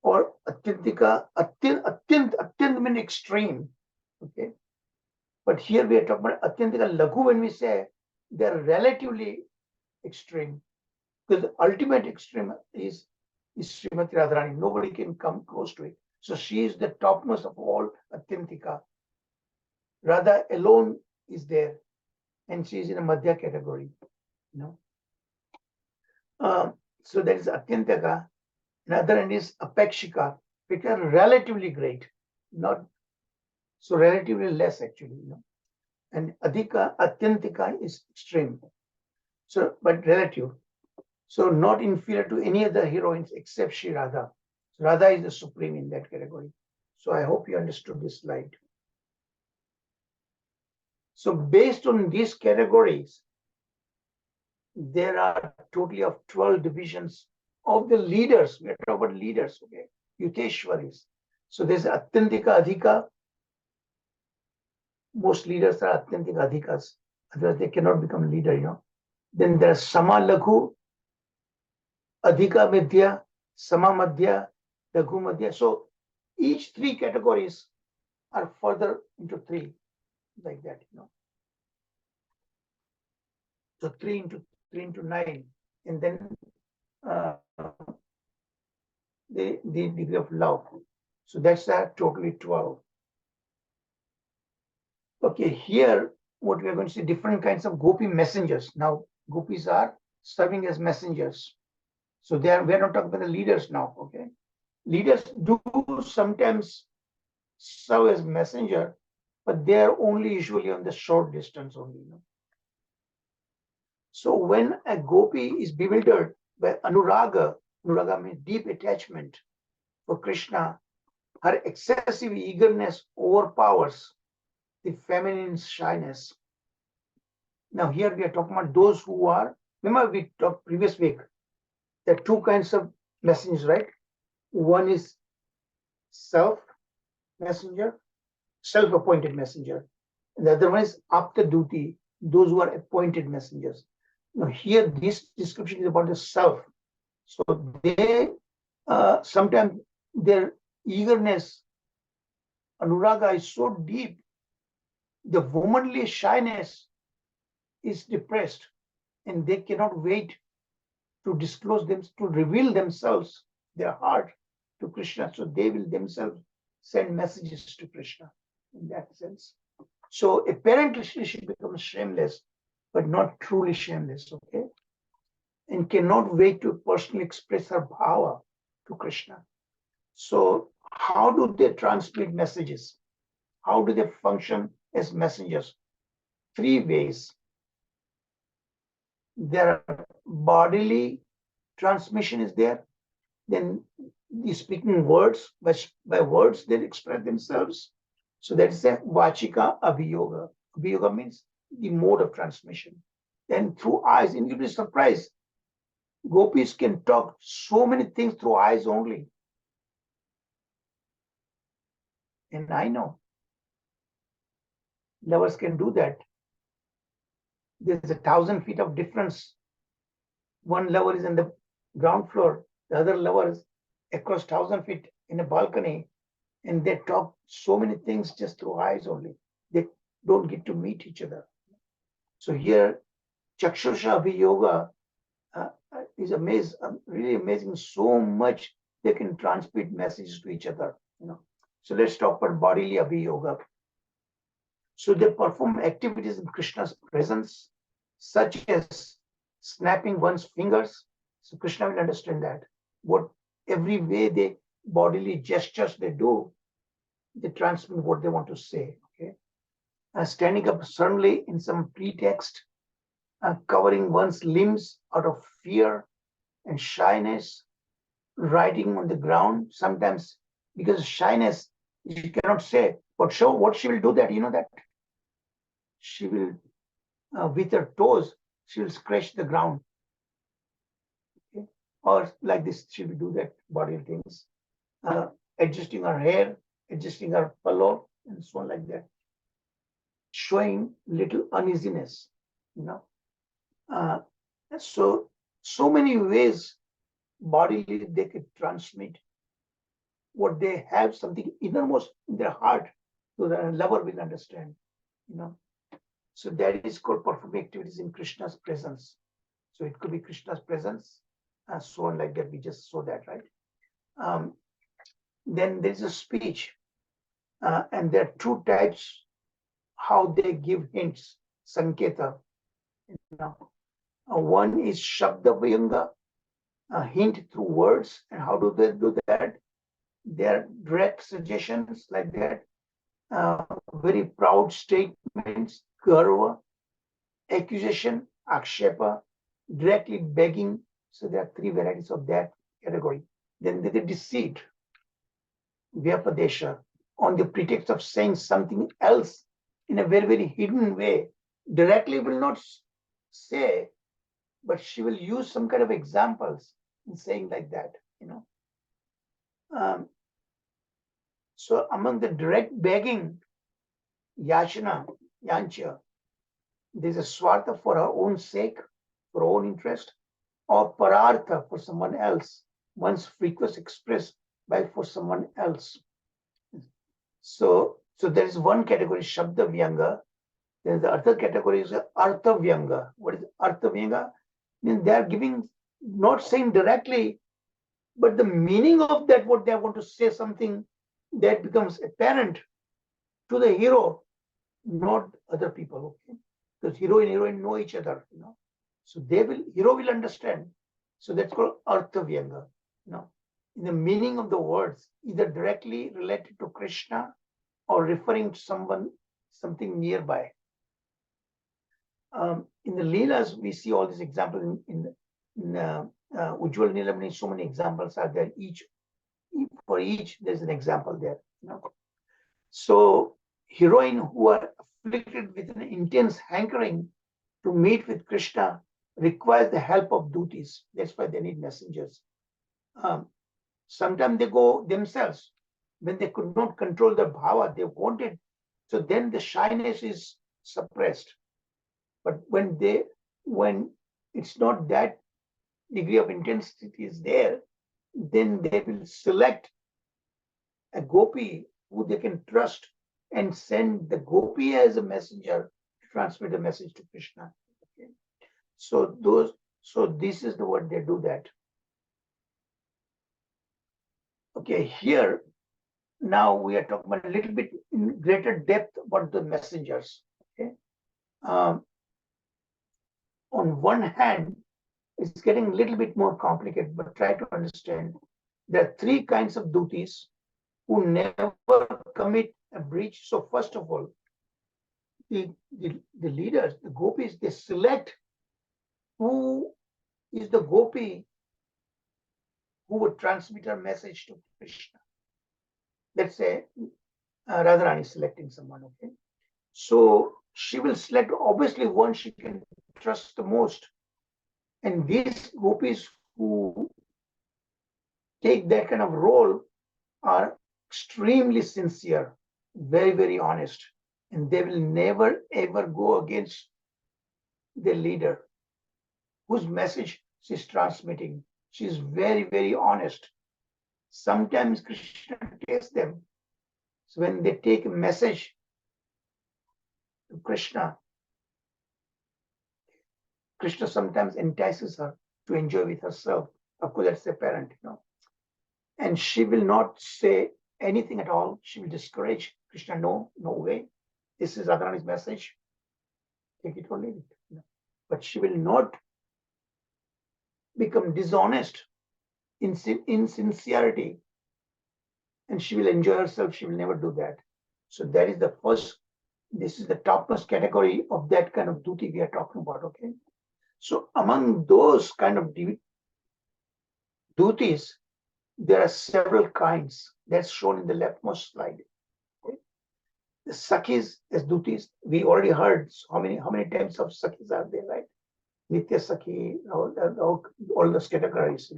or Atyantika, Atyant means extreme. Okay. But here we are talking about Atyantika Laghu when we say they're relatively extreme. Because the ultimate extreme is Srimati Radharani. Nobody can come close to it. So she is the topmost of all Atyantika. Radha alone is there, and she is in a Madhya category. So that is Atyantika. Another end is Apekshika, which are relatively great, not so relatively less actually. And Adhika, Atyantika is extreme. So, but relative. So not inferior to any other heroines except Sri Radha. So Radha is the supreme in that category. So I hope you understood this slide. So based on these categories, there are totally of 12 divisions of the leaders. We are talking about leaders, okay? Yuteshwaris. So there's Atyantika Adhika. Most leaders are Atyantika Adhikas. Otherwise they cannot become leader, Then there's Sama Laghu, Adhika Madhya, Sama Madhya, Laghu Madhya. So each three categories are further into three, like that, So 3 into 9, and then the degree of love. So that's totally 12. Okay, here what we are going to see, different kinds of gopi messengers. Now, gopis are serving as messengers. So we're not talking about the leaders now, okay? Leaders do sometimes serve as messenger, but they are only usually on the short distance only. So when a gopi is bewildered by anuraga, anuraga means deep attachment for Krishna, her excessive eagerness overpowers the feminine shyness. Now here we are talking about those who are, remember we talked previous week, there are two kinds of messengers, right? One is messenger, self-appointed messenger. And the other one is apta duty, those who are appointed messengers. Now here this description is about the self. So they sometimes their eagerness, anuraga is so deep, the womanly shyness is depressed, and they cannot wait to disclose them, to reveal themselves, their heart to Krishna. So they will themselves send messages to Krishna in that sense. So apparently she becomes shameless, but not truly shameless, okay? And cannot wait to personally express her bhava to Krishna. So how do they transmit messages? How do they function as messengers? Three ways. Their bodily transmission is there. Then the speaking words, by words they express themselves. So that is a vachika abhiyoga. Abhiyoga means the mode of transmission. Then through eyes, and you'll be surprised, gopis can talk so many things through eyes only. And I know lovers can do that. There's 1,000 feet of difference. One lover is in the ground floor, the other lover is across 1,000 feet in a balcony, and they talk so many things just through eyes only. They don't get to meet each other. So here, Chakshusha Abhiyoga is really amazing. So much they can transmit messages to each other. So let's talk about bodily Abhiyoga. So they perform activities in Krishna's presence, such as snapping one's fingers. So Krishna will understand that. Every way they bodily gestures they do, they transmit what they want to say. Okay, standing up suddenly in some pretext, covering one's limbs out of fear and shyness, writing on the ground. Sometimes because of shyness, you cannot say. But show what she will do that. You know that she will, with her toes, she will scratch the ground. Okay? Or like this, she will do that body things, adjusting her hair, adjusting her pillow, and so on like that, showing little uneasiness. So many ways bodily they could transmit what they have, something innermost in their heart, so that a lover will understand. So that is called performing activities in Krishna's presence. So it could be Krishna's presence, and so on like that. We just saw that, right? Then there's a speech, and there are two types how they give hints, sanketa. One is shabda vyanga, a hint through words. And how do they do that? They are direct suggestions like that, very proud statements, garva, accusation, akshepa, directly begging. So there are three varieties of that category. Then there's the deceit, vyapadesha, on the pretext of saying something else in a very, very hidden way. Directly will not say, but she will use some kind of examples in saying like that. So among the direct begging, yachana, yancha, there's a swartha for her own sake, for her own interest, or parartha for someone else, one's request expressed by for someone else. So there is one category, Shabda Vyanga. Then the other category is Artha Vyanga. What is Artha Vyanga? Means they are giving, not saying directly, but the meaning of that, what they want to say, something that becomes apparent to the hero. not other people, okay? Because hero and heroine know each other, So hero will understand. So that's called Artha Vyanga, in the meaning of the words, either directly related to Krishna or referring to something nearby. In the Leelas, we see all these examples in Ujjwal Nilamani, so many examples are there. For each, there's an example there. So, heroine who are afflicted with an intense hankering to meet with Krishna requires the help of duties. That's why they need messengers. Sometimes they go themselves when they could not control their bhava, they wanted. So then the shyness is suppressed. But when it's not that degree of intensity is there, then they will select a gopi who they can trust and send the gopi as a messenger to transmit a message to Krishna. Okay. So this is the what they do that. Okay, here now we are talking about a little bit in greater depth about the messengers. Okay. On one hand, it's getting a little bit more complicated, but try to understand there are three kinds of duties who never commit a breach. So first of all, the leaders, the gopis, they select who is the gopi who would transmit her message to Krishna. Let's say Radharani is selecting someone, okay? So she will select obviously one she can trust the most. And these gopis who take that kind of role are extremely sincere, very, very honest, and they will never ever go against their leader whose message she's transmitting. She's very, very honest. Sometimes Krishna takes them. So when they take a message to Krishna, Krishna sometimes entices her to enjoy with herself. Of course, that's a parent, And she will not say anything at all. She will discourage Krishna. No way. This is Radharani's message. Take it or leave it. But she will not become dishonest in sincerity, and she will enjoy herself. She will never do that. So that is the first. This is the topmost category of that kind of duty we are talking about. Okay. So among those kind of duties, there are several kinds. That's shown in the leftmost slide. Okay. The sakhis as duties, we already heard how many types of sakhis are there, right? Nitya Sakhi, all those categories,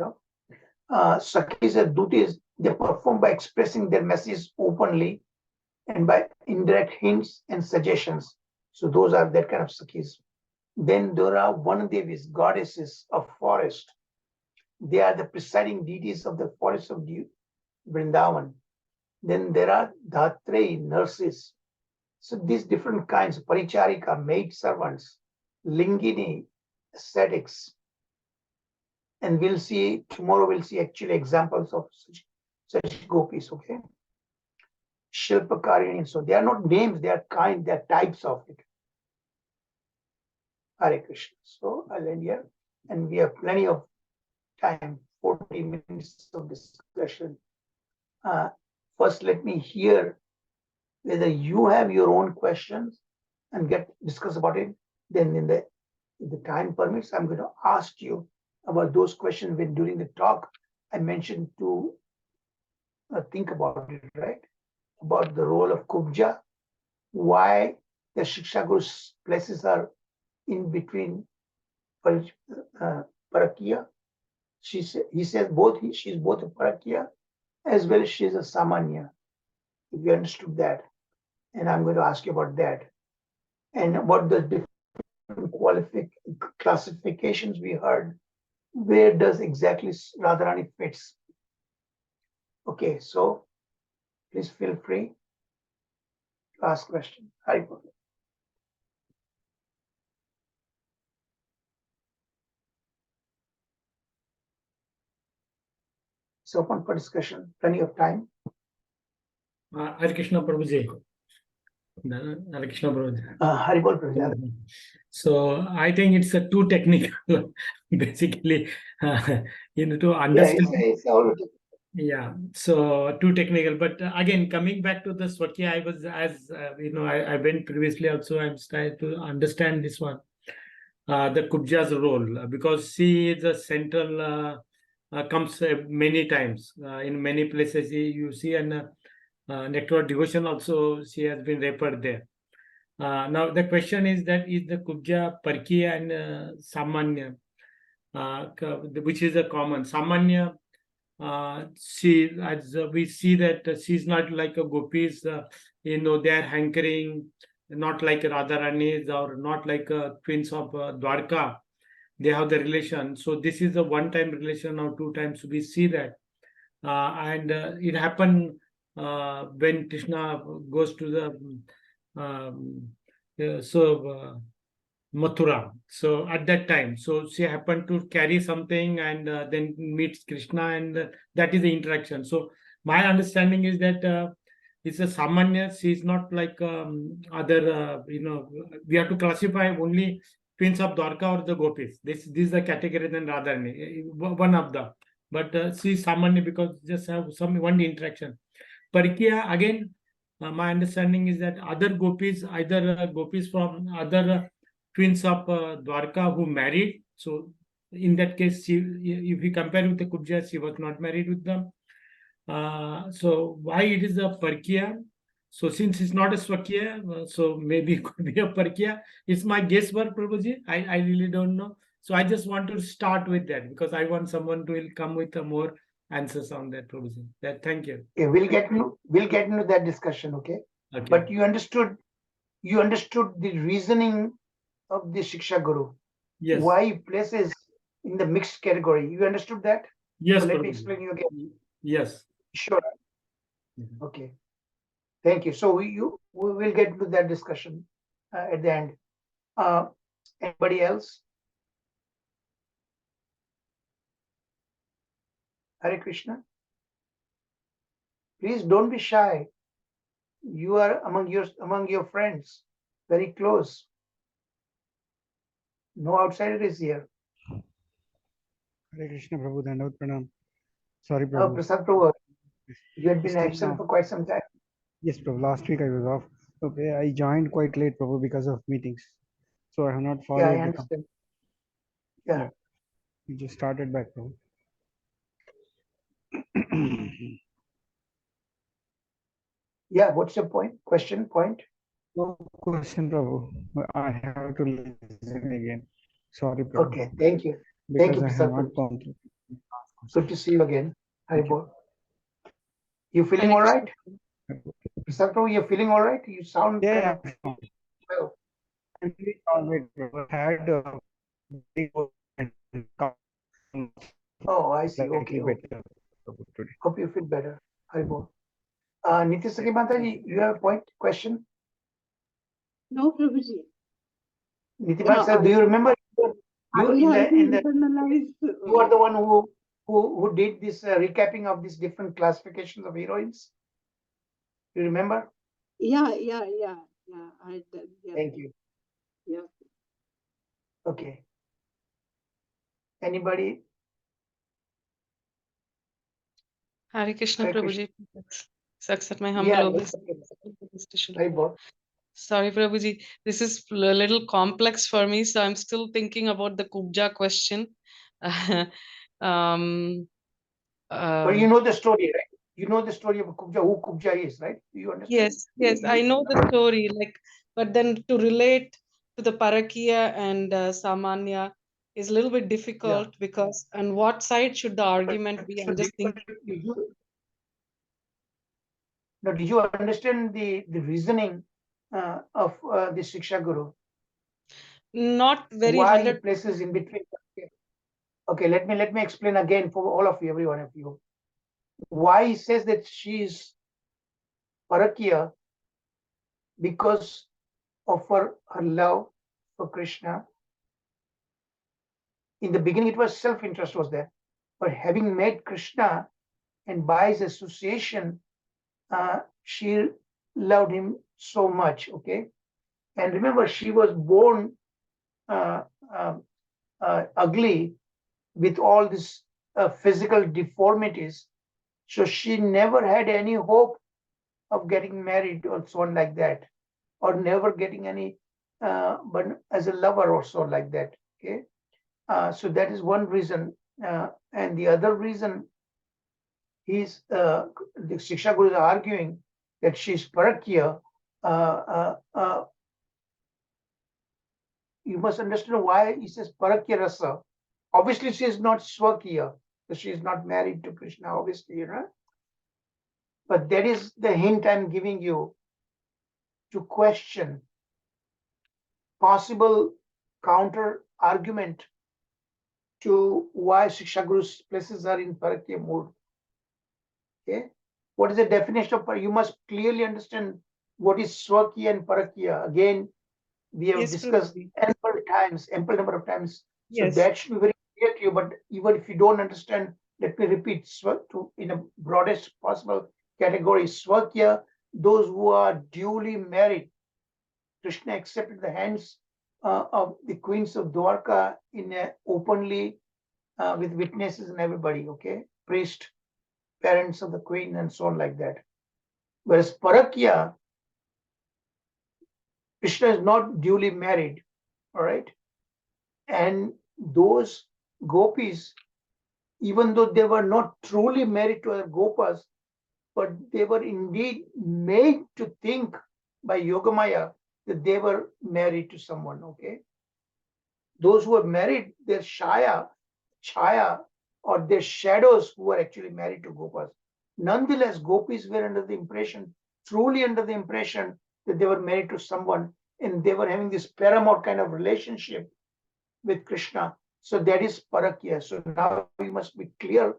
Sakhis as duties, they perform by expressing their message openly and by indirect hints and suggestions. So those are that kind of Sakhis. Then there are Vanadevis, goddesses of forest. They are the presiding deities of the forest of Vrindavan. Then there are Dhatreyi, nurses. So these different kinds, Paricharika, maid servants, Lingini, ascetics. And tomorrow we'll see actually examples of such gopis, okay? Shilpakarini. So they are not names, they are types of it. Hare Krishna. So I'll end here. And we have plenty of time, 40 minutes of discussion. First, let me hear whether you have your own questions and discuss about it. Then if the time permits, I'm going to ask you about those questions when during the talk I mentioned to think about it, right? About the role of Kubja, why the Shiksha Guru's places are in between Parakya. He says she's both a Parakya as well as she's a Samanya. If you understood that. And I'm going to ask you about that. And about the different classifications we heard, where does exactly Radharani fits? Okay, so please feel free to ask questions. Haribol. It's open for discussion, plenty of time. Hare Krishna Prabhuji. Hare Krishna, bro. Haribol Prabhuji. So I think it's a too technical, basically, to Yeah, understand. it's all. Yeah, so too technical. But again, coming back to the Swakya, I was as I went previously also. I'm trying to understand this one, the Kubja's role, because she is a central comes many times in many places. You see, and Nectar devotion also she has been referred there. Now the question is that is the Kubja Parkiya and Samanya, which is a common Samanya. She, as we see that she's not like a gopis, they are hankering, not like Radharani's or not like twins of Dwarka. They have the relation. So this is a one-time relation or two times we see that. And it happened when Krishna goes to the Mathura. So at that time, so she happened to carry something and then meets Krishna, and that is the interaction. So my understanding is that it's a Samanya. She is not like other. We have to classify only Prince of Dwarka or the Gopis. This is the category than Radharani, one of the. But she is Samanya because just have some one interaction. Parikya again. My understanding is that other gopis, either gopis from other twins of Dwarka who married. So in that case, if we compare with the Kubja, she was not married with them. So why it is a Parkya? So since it's not a Swakya, so maybe it could be a Parkya. It's my guesswork, Prabhuji. I really don't know. So I just want to start with that because I want someone to will come with more answers on that, Prabhuji. Thank you. Okay, we'll get into that discussion. Okay, Okay. but you understood the reasoning of the Shiksha Guru. Yes. Why he places in the mixed category. You understood that? Yes. So let me Prabhuji. explain you again. Yes. Sure. Okay. Thank you. So we will get into that discussion at the end. Anybody else? Hare Krishna. Please don't be shy. You are among your friends, very close. No outsiders here. Hare Krishna Prabhu, Dandavat Pranam. Sorry, Oh, Prabhu. Prasad Prabhu, you had been Still absent now. for quite some time. Yes, Prabhu. Last week I was off. Okay, I joined quite late, Prabhu, because of meetings. So I have not followed. Yeah, I understand. Yeah. We just started back, Prabhu. Yeah, what's your point? Question, point? No question, Prabhu. I have to listen again. Sorry, Prabhu. Okay, thank you. Because Thank you, I have Prasad not Prabhu. gone through. Good to see you again. Thank you. Haribol. You feeling all right? Prasad Prabhu, you're feeling all right? You sound kind of well. I'm feeling all right, Prabhu. I had very good and Oh, I see. slightly Okay. better, Prabhu, today. Hope you feel better. Haribol. Nityasaki Mataji, you have a point, question? No, Prabhuji. Nitya sir, do you remember you in the internalized. you are the one who did this recapping of these different classifications of heroines? You remember? Yeah. I did. Yeah. Thank you. Yeah. Okay. Anybody? Hare Krishna Hare Prabhuji. Accept my humble Yeah. obeisance. Haribol. Sorry, Prabhuji. This is a little complex for me, so I'm still thinking about the Kubja question. But you know the story, right? You know the story of Kubja, who Kubja is, right? Do you understand? Yes, I know the story. But then to relate to the Parakiya and Samanya is a little bit difficult because on what side should the argument be? I'm just thinking. Did you understand the reasoning of the Shiksha Guru? Not very Why he 100. places in between? Okay, let me explain again for all of you, every one of you. Why he says that she is Parakiya because of her love for Krishna. In the beginning, it was self-interest was there, but having met Krishna and by his association, she loved him so much, okay? And remember, she was born uh, ugly with all these physical deformities. So she never had any hope of getting married or so on like that, or never getting any, but as a lover or so like that, okay? So that is one reason. And the other reason the Shiksha Guru is arguing that she's parakya. You must understand why he says parakya rasa. Obviously, she is not swakya, because she is not married to Krishna, obviously, you know. But that is the hint I'm giving you to question possible counter argument to why Shiksha Guru places her in parakya mode. Okay, what is the definition of you must clearly understand what is swakya and parakya. Again, we have Yes, discussed Prabhuji. ample number of times. So Yes. that should be very clear to you. But even if you don't understand, let me repeat in a broadest possible category. Swakya, those who are duly married. Krishna accepted the hands of the queens of Dwarka openly with witnesses and everybody, okay? Priest, parents of the queen, and so on like that. Whereas Parakya, Krishna is not duly married, all right? And those gopis, even though they were not truly married to other gopas, but they were indeed made to think by Yogamaya that they were married to someone, okay? Those who were married, their chaya, or their shadows who were actually married to gopas. Nonetheless, gopis were under the impression, truly under the impression that they were married to someone and they were having this paramour kind of relationship with Krishna. So that is parakya. So now we must be clear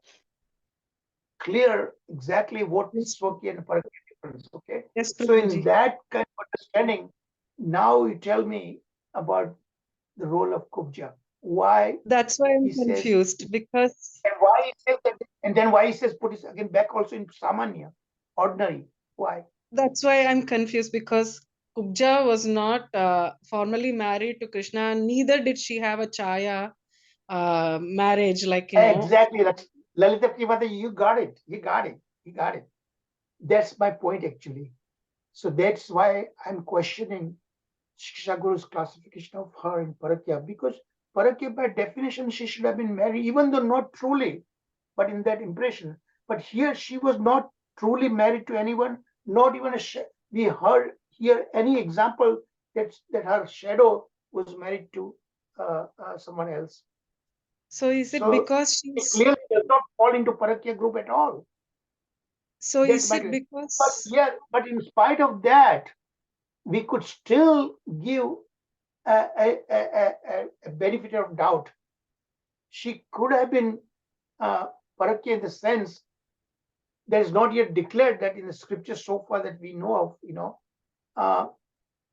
exactly what Yes. swakya and parakya difference, okay? Yes, So in Prabhuji. that kind of understanding, now you tell me about the role of Kubja. Why That's why I'm he says, confused because and why he says that, and then why he says put it again back also in samanya, ordinary. Why? that's why I'm confused because Kubja was not formally married to Krishna, and neither did she have a Chaya marriage, like Exactly. That's Lalita Privata, you got it. You got it. You got it. That's my point actually. So that's why I'm questioning Shiksha Guru's classification of her in Parakya, because Parakya by definition she should have been married, even though not truly, but in that impression. But here she was not truly married to anyone, not even we heard here any example that her shadow was married to someone else. So is it So because it she's clearly does not fall into Parakya group at all. so That's is my it question. because But in spite of that, we could still give a benefit of doubt. She could have been Parakya in the sense that is not yet declared that in the scriptures so far that we know of,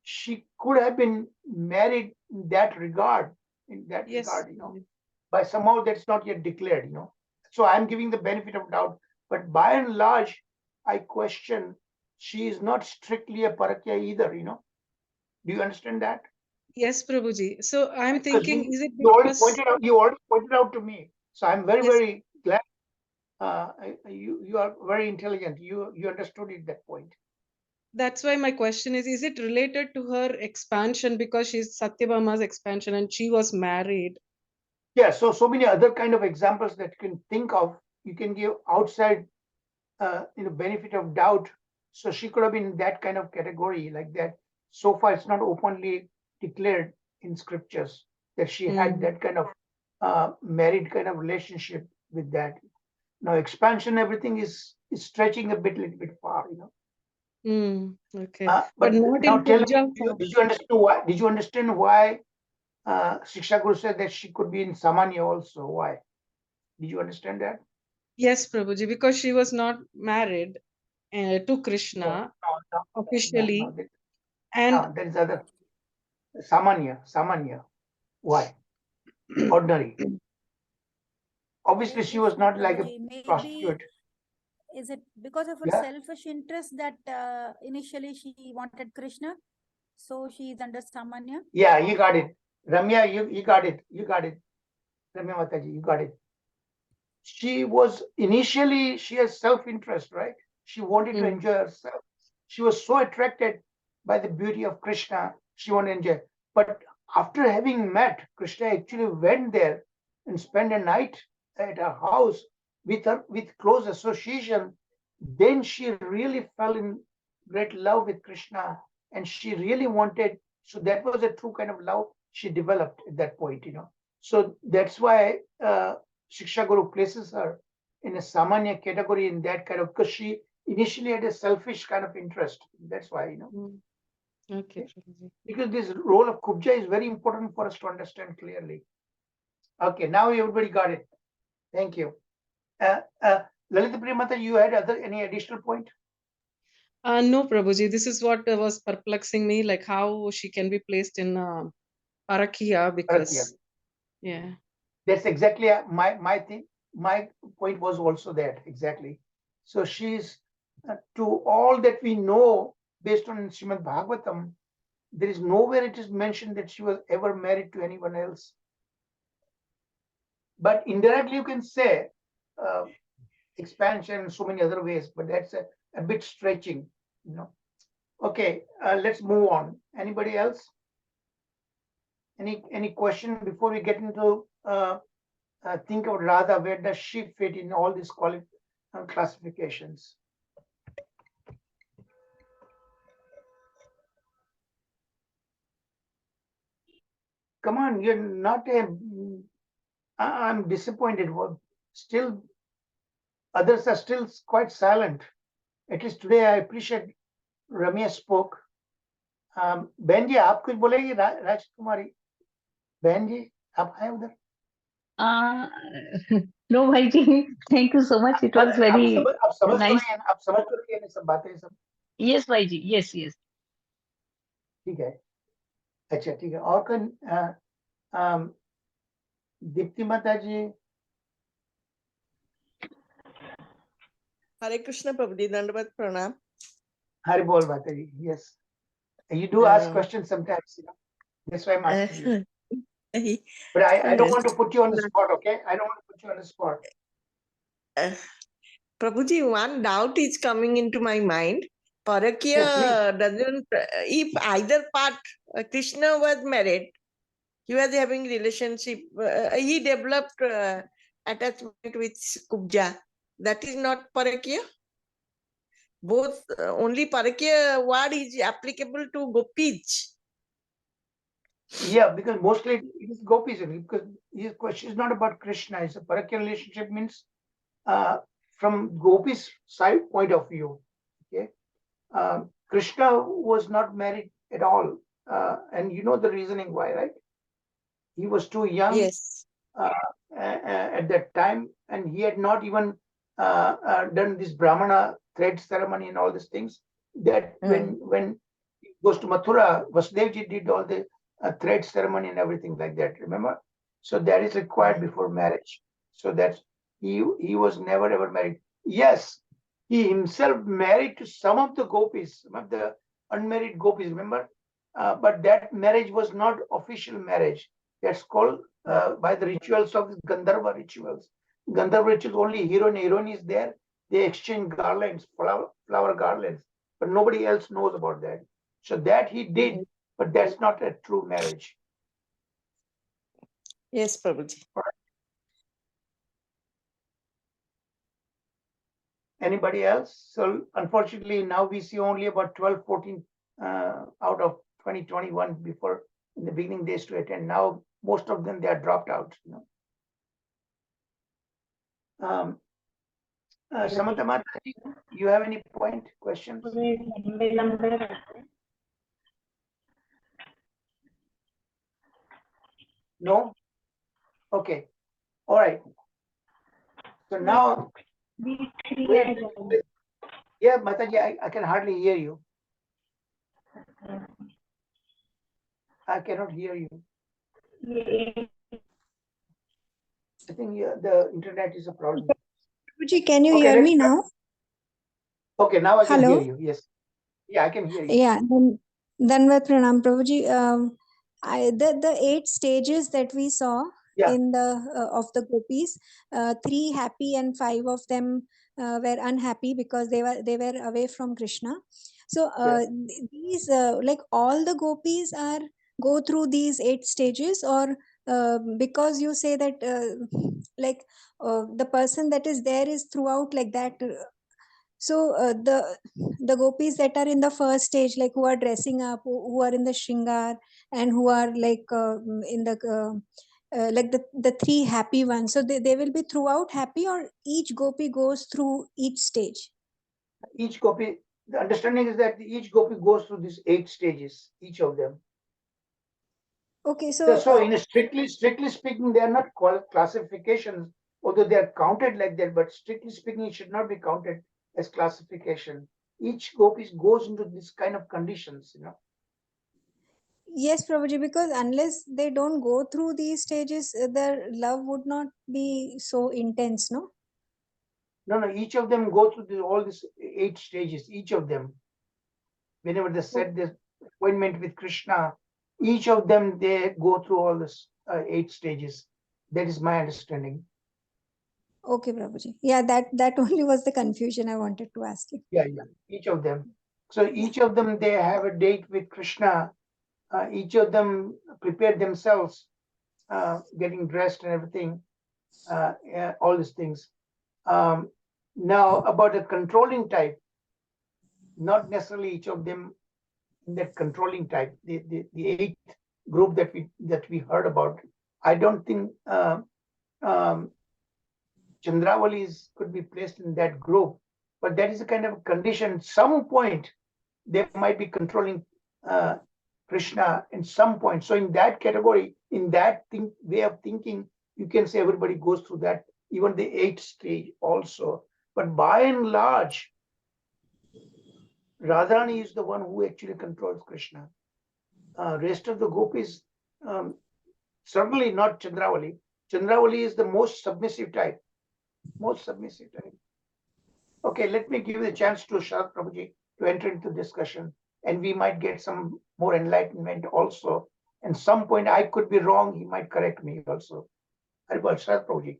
she could have been married in that regard, yes, by somehow that's not yet declared. So I'm giving the benefit of doubt, but by and large, I question she is not strictly a Parakya either. Do you understand that? yes, Prabhuji. So I'm Because thinking, is it you already because pointed out to me. So I'm very, yes, very glad. You are very intelligent. You understood it that point. that's why my question is it related to her expansion because she's Satyabhama's expansion and she was married? Yeah. So many other kind of examples that you can think of. You can give outside, benefit of doubt. So she could have been in that kind of category like that. So far, it's not openly declared in scriptures that she had Mm. that kind of married kind of relationship with that. Now expansion, everything is stretching a little bit far. Okay. But But not now in tell me, Kubja did you understand why? Did you understand why Shiksha Guru said that she could be in Samanya also? Why? Did you understand that? Yes, Prabhuji, because she was not married to No, Krishna no, officially, no. and There is other Samanya. Why? Ordinary. Obviously, she Yes, was not like a Prabhuji. Maybe prostitute. is it because of her Yeah. selfish interest that initially she wanted Krishna? So she is under Samanya? Yeah, you got it. Ramya, you got it. You got it. Ramya Mataji, you got it. She was initially, she has self-interest, right? She wanted to enjoy herself. She was so attracted by the beauty of Krishna, she wanted to enjoy. But after having met, Krishna actually went there and spent a night at her house with her, with close association. Then she really fell in great love with Krishna, and she really wanted. So that was a true kind of love she developed at that point, So that's why Shiksha Guru places her in a Samanya category in that kind of, because she initially had a selfish kind of interest. That's why, Okay, Prabhuji. because this role of Kubja is very important for us to understand clearly. Okay, now everybody got it. Thank you. Lalita Primata, you had any additional point? No, Prabhuji, this is what was perplexing me, like how she can be placed in Parakya because, yeah. That's exactly my thing. My point was also that exactly. So she's to all that we know based on Srimad Bhagavatam, there is nowhere it is mentioned that she was ever married to anyone else. But indirectly, you can say expansion in so many other ways, but that's a bit stretching, Okay, let's move on. Anybody else? Any question before we get into think of Radha? Where does she fit in all these classifications? Come on, you're not I'm disappointed. Still, others are still quite silent. At least today, I appreciate Ramya spoke. बहन जी आप कुछ बोलेगी राजकुमारी बहन जी आप हैं उधर No, Bhaiji, thank you so much. It was very आप समझ nice. आप समझ तो रही है सब बातें सब Yes, Bhaiji. Yes, yes. ठीक है अच्छा ठीक है और कौन दीप्ति माता जी Hare Krishna Prabhuji, Dandavat Pranam. Hari बोल माता जी yes you do ask questions sometimes that's why I'm asking you but I don't want to put you on the spot, okay? I don't want to put you on the spot. Prabhuji, one doubt is coming into my mind. Parakya doesn't, if either part, Krishna was married, he was having relationship, he developed attachment with Kubja. That is not Parakya. Both, only Parakya word is applicable to Gopis. Yeah, because mostly it is gopis because his question is not about Krishna. It's a parakya relationship means from gopis side point of view. Okay, Krishna was not married at all, and you know the reasoning why, right? He was too young. Yes. At that time, and he had not even done this Brahmana thread ceremony and all these things. That when he goes to Mathura, Vasudevji did all the thread ceremony and everything like that. Remember, so that is required before marriage. So that's he was never ever married. Yes, he himself married to some of the gopis, some of the unmarried gopis. Remember, but that marriage was not official marriage. That's called by the rituals of Gandharva rituals. Gandharva rituals, only hero and heroine is there. They exchange garlands, flower garlands, but nobody else knows about that. So that he did, but that's not a true marriage. Yes, Prabhuji. Anybody else? So unfortunately, now we see only about 12, 14 out of 2021 before in the beginning days to attend. Now most of them they are dropped out. Samantha Mataji, you have any point, questions? No? Okay. All right. So now, yeah, Mataji, I can hardly hear you. I cannot hear you. I think the internet is a problem. Can you hear me now? Okay, now I can hear Hello. you. Yes. Yeah, I can hear you. Yeah, Danvat Pranam Prabhuji. The 8 stages that we saw Yeah. in the of the gopis, 3 happy and 5 of them were unhappy because they were away from Krishna. So these like all the gopis go through these 8 stages, or because you say that like the person that is there is throughout like that. So the gopis that are in the first stage, like who are dressing up, who are in the shringar, and who are like in the like the 3 happy ones. So they will be throughout happy, or each gopi goes through each stage? Each gopi, the understanding is that each gopi goes through these 8 stages, each of them. Okay, so So in a strictly speaking, they are not called classifications, although they are counted like that, but strictly speaking, it should not be counted as classification. Each gopi goes into this kind of conditions, you know. yes, Prabhuji, because unless they don't go through these stages, their love would not be so intense, no? No, each of them go through all these 8 stages, each of them. Whenever they set this appointment with Krishna, each of them, they go through all this 8 stages. That is my understanding. Okay, Prabhuji. Yeah, that only was the confusion I wanted to ask you. Yeah, each of them. So each of them, they have a date with Krishna. Each of them prepare themselves, getting dressed and everything, all these things. Now about the controlling type, not necessarily each of them in that controlling type. The 8th group that we heard about, I don't think Chandravali's could be placed in that group, but that is a kind of condition. At some point, they might be controlling Krishna in some point. So in that category, in that way of thinking, you can say everybody goes through that, even the 8th stage also. But by and large, Radharani is the one who actually controls Krishna. Rest of the gopis, certainly not Chandravali. Chandravali is the most submissive type. Okay, let me give you the chance to Sharad Prabhuji to enter into discussion, and we might get some more enlightenment also. And some point I could be wrong, he might correct me also. Sharad Prabhuji.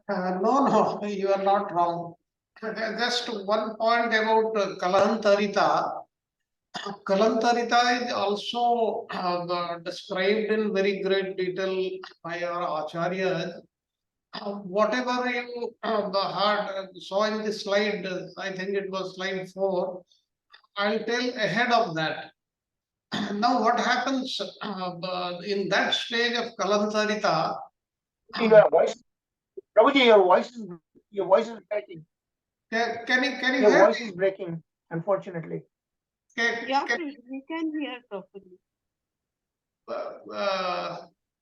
No, you are not wrong. Just one point about Kalantarita. Kalantarita is also described in very great detail by our acharyas. Whatever you had saw in the slide, I think it was slide 4. I'll tell ahead of that. Now, what happens in that stage of Kalantarita? Your voice, Prabhuji, your voice is breaking. Can you Your hear voice me? is breaking, unfortunately. Yeah, we can hear properly.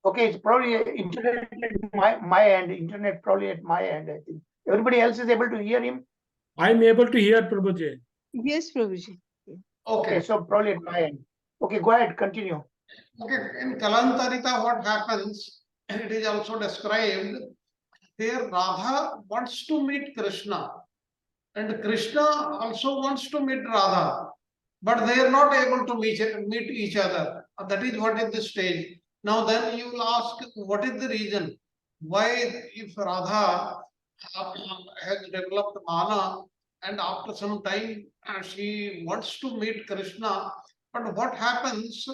Okay, it's probably internet at my end. Internet probably at my end, I think. Everybody else is able to hear him? I'm able to hear Prabhuji. Yes, Prabhuji. Okay, so probably at my end. Okay, go ahead, continue. Okay, in Kalantarita, what happens, and it is also described, there Radha wants to meet Krishna, and Krishna also wants to meet Radha, but they are not able to meet each other. That is what is the stage. Now then you will ask, what is the reason? Why, if Radha has developed mana, and after some time she wants to meet Krishna, but what happens,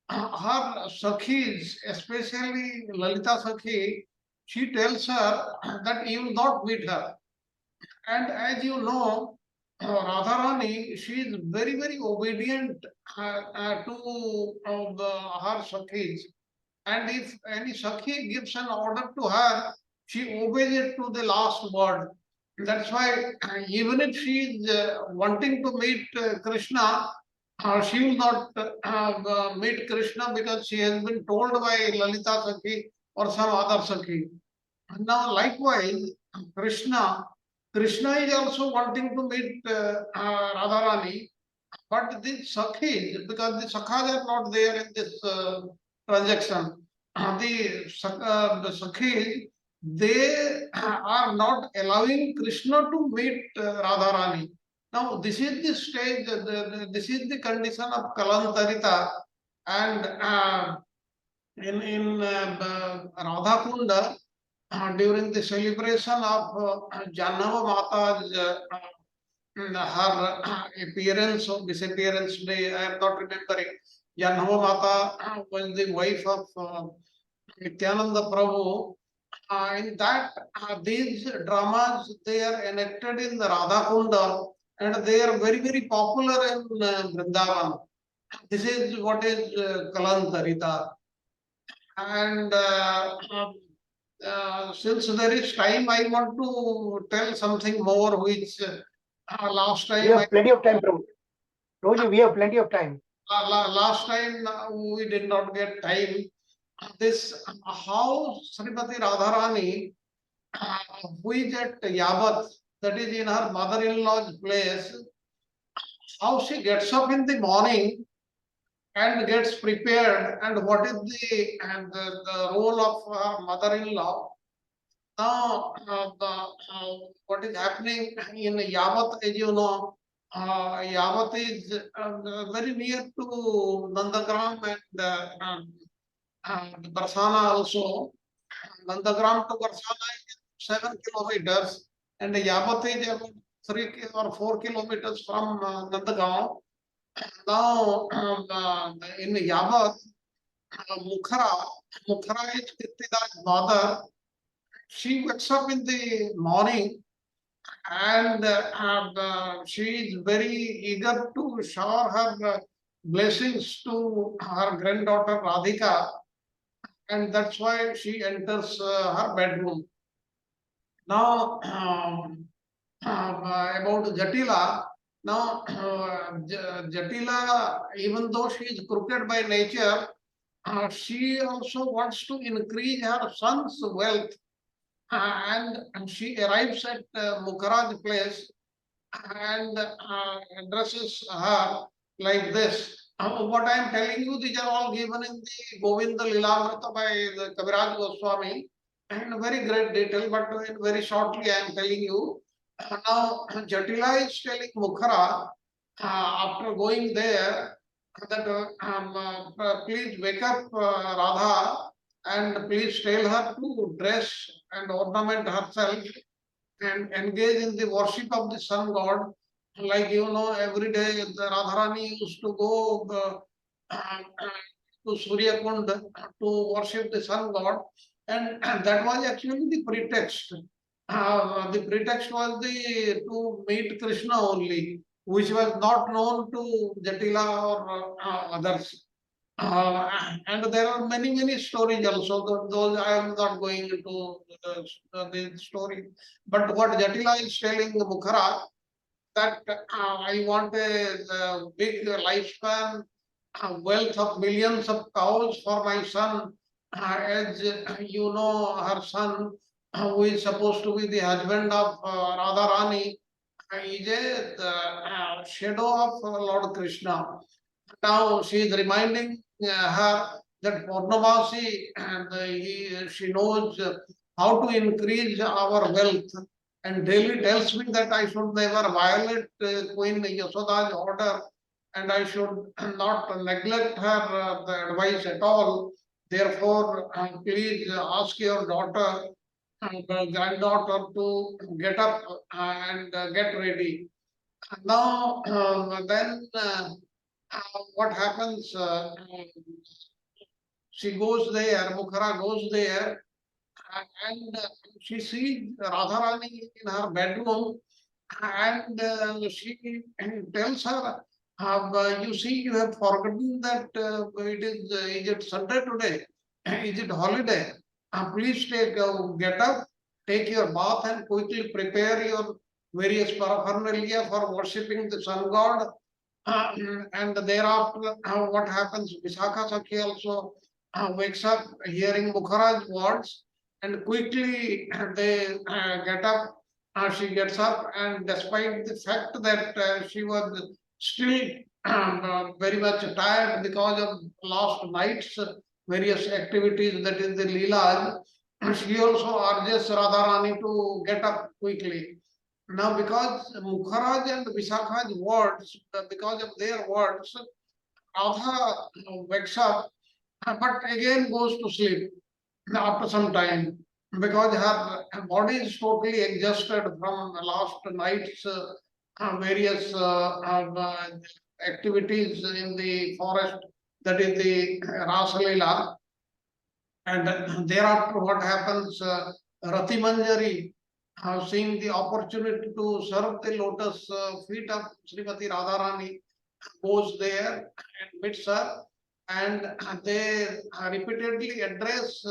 her Sakhis, especially Lalita Sakhi, she tells her that you will not meet her. And as you know, Radharani, she is very, very obedient to her Sakhis. And if any Sakhi gives an order to her, she obeys it to the last word. That's why even if she is wanting to meet Krishna, she will not meet Krishna because she has been told by Lalita Sakhi or some other Sakhi. Now, likewise, Krishna is also wanting to meet Radharani, but the Sakhis, because the Sakhas are not there in this transaction, the Sakhis, they are not allowing Krishna to meet Radharani. Now, this is the stage, this is the condition of Kalantarita, and in Radha Kunda, during the celebration of Jannava Mata's her appearance or disappearance day, I am not remembering. Jannava Mata was the wife of Nityananda Prabhu. In that, these dramas, they are enacted in the Radha Kunda, and they are very, very popular in Vrindavan. This is what is Kalantarita. And since there is time, I want to tell something more, which last We time have plenty of time, Prabhu. Prabhuji, we have plenty of time. last time we did not get time. This how Srimati Radharani, who is at Yavat, that is in her mother-in-law's place, how she gets up in the morning and gets prepared, and what is the role of her mother-in-law. Now, what is happening in Yavat, as you know, Yavat is very near to Nandagram and Barsana also. Nandagram to Barsana is 7 kilometers, and Yavat is about 3 or 4 kilometers from Nandagaon. Now, in Yavat, Mukhara is Kirtida's mother. She wakes up in the morning, and she is very eager to shower her blessings to her granddaughter Radhika, and that's why she enters her bedroom. Now, about Jatila, now Jatila, even though she is crooked by nature, she also wants to increase her son's wealth. And she arrives at Mukharaj's place and addresses her like this. What I am telling you, these are all given in the Govinda Lilamrita by the Kaviraj Goswami in very great detail, but very shortly I am telling you. Now, Jatila is telling Mukhara, after going there, that please wake up Radha, and please tell her to dress and ornament herself and engage in the worship of the sun god. Like you know, every day the Radharani used to go to Surya Kund to worship the sun god, and that was actually the pretext. The pretext was to meet Krishna only, which was not known to Jatila or others. And there are many stories also. Those I am not going into the story. But what Jatila is telling Mukhara, that I want a big lifespan, wealth of millions of cows for my son. As you know, her son, who is supposed to be the husband of Radharani, is a shadow of Lord Krishna. Now she is reminding her that Purnamasi, and she knows how to increase our wealth, and daily tells me that I should never violate Queen Yasoda's order, and I should not neglect her the advice at all. Therefore, please ask your daughter, granddaughter, to get up and get ready. Now, then what happens? She goes there, Mukhara goes there, and she sees Radharani in her bedroom, and she tells her, you see, you have forgotten that is it Sunday today? Is it holiday? Please get up, take your bath, and quickly prepare your various paraphernalia for worshipping the sun god. And thereafter, what happens? Visakha Sakhi also wakes up hearing Mukhara's words, and quickly they get up. She gets up, and despite the fact that she was still very much tired because of last night's various activities, that is the Leelas, she also urges Radharani to get up quickly. Now, because Mukharaj and Vishakha's words, because of their words, Radha wakes up, but again goes to sleep after some time because her body is totally exhausted from last night's various activities in the forest, that is the Rasa Leela. And thereafter, what happens? Rati Manjari, seeing the opportunity to serve the lotus feet of Srimati Radharani, goes there and meets her, and they repeatedly address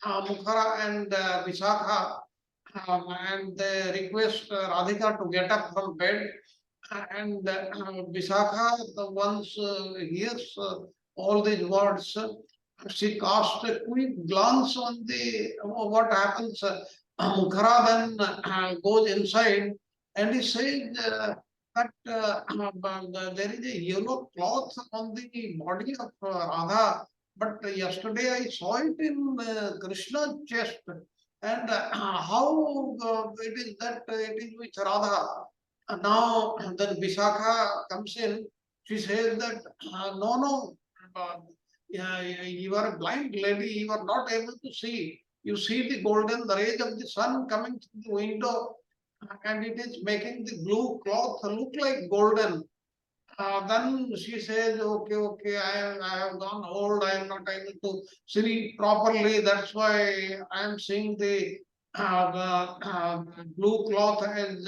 Mukhara and Vishakha, and they request Radhika to get up from bed. And Vishakha, the once hears all these words, she cast a quick glance on the what happens. Mukhara then goes inside and he says that there is a yellow cloth on the body of Radha, but yesterday I saw it in Krishna's chest. And how it is that it is with Radha? Now then Vishakha comes in, she says that no, yeah, you are a blind lady, you are not able to see. You see the golden rays of the sun coming through the window, and it is making the blue cloth look like golden. Then she says, okay, I have gone old, I am not able to see properly. That's why I am seeing the blue cloth as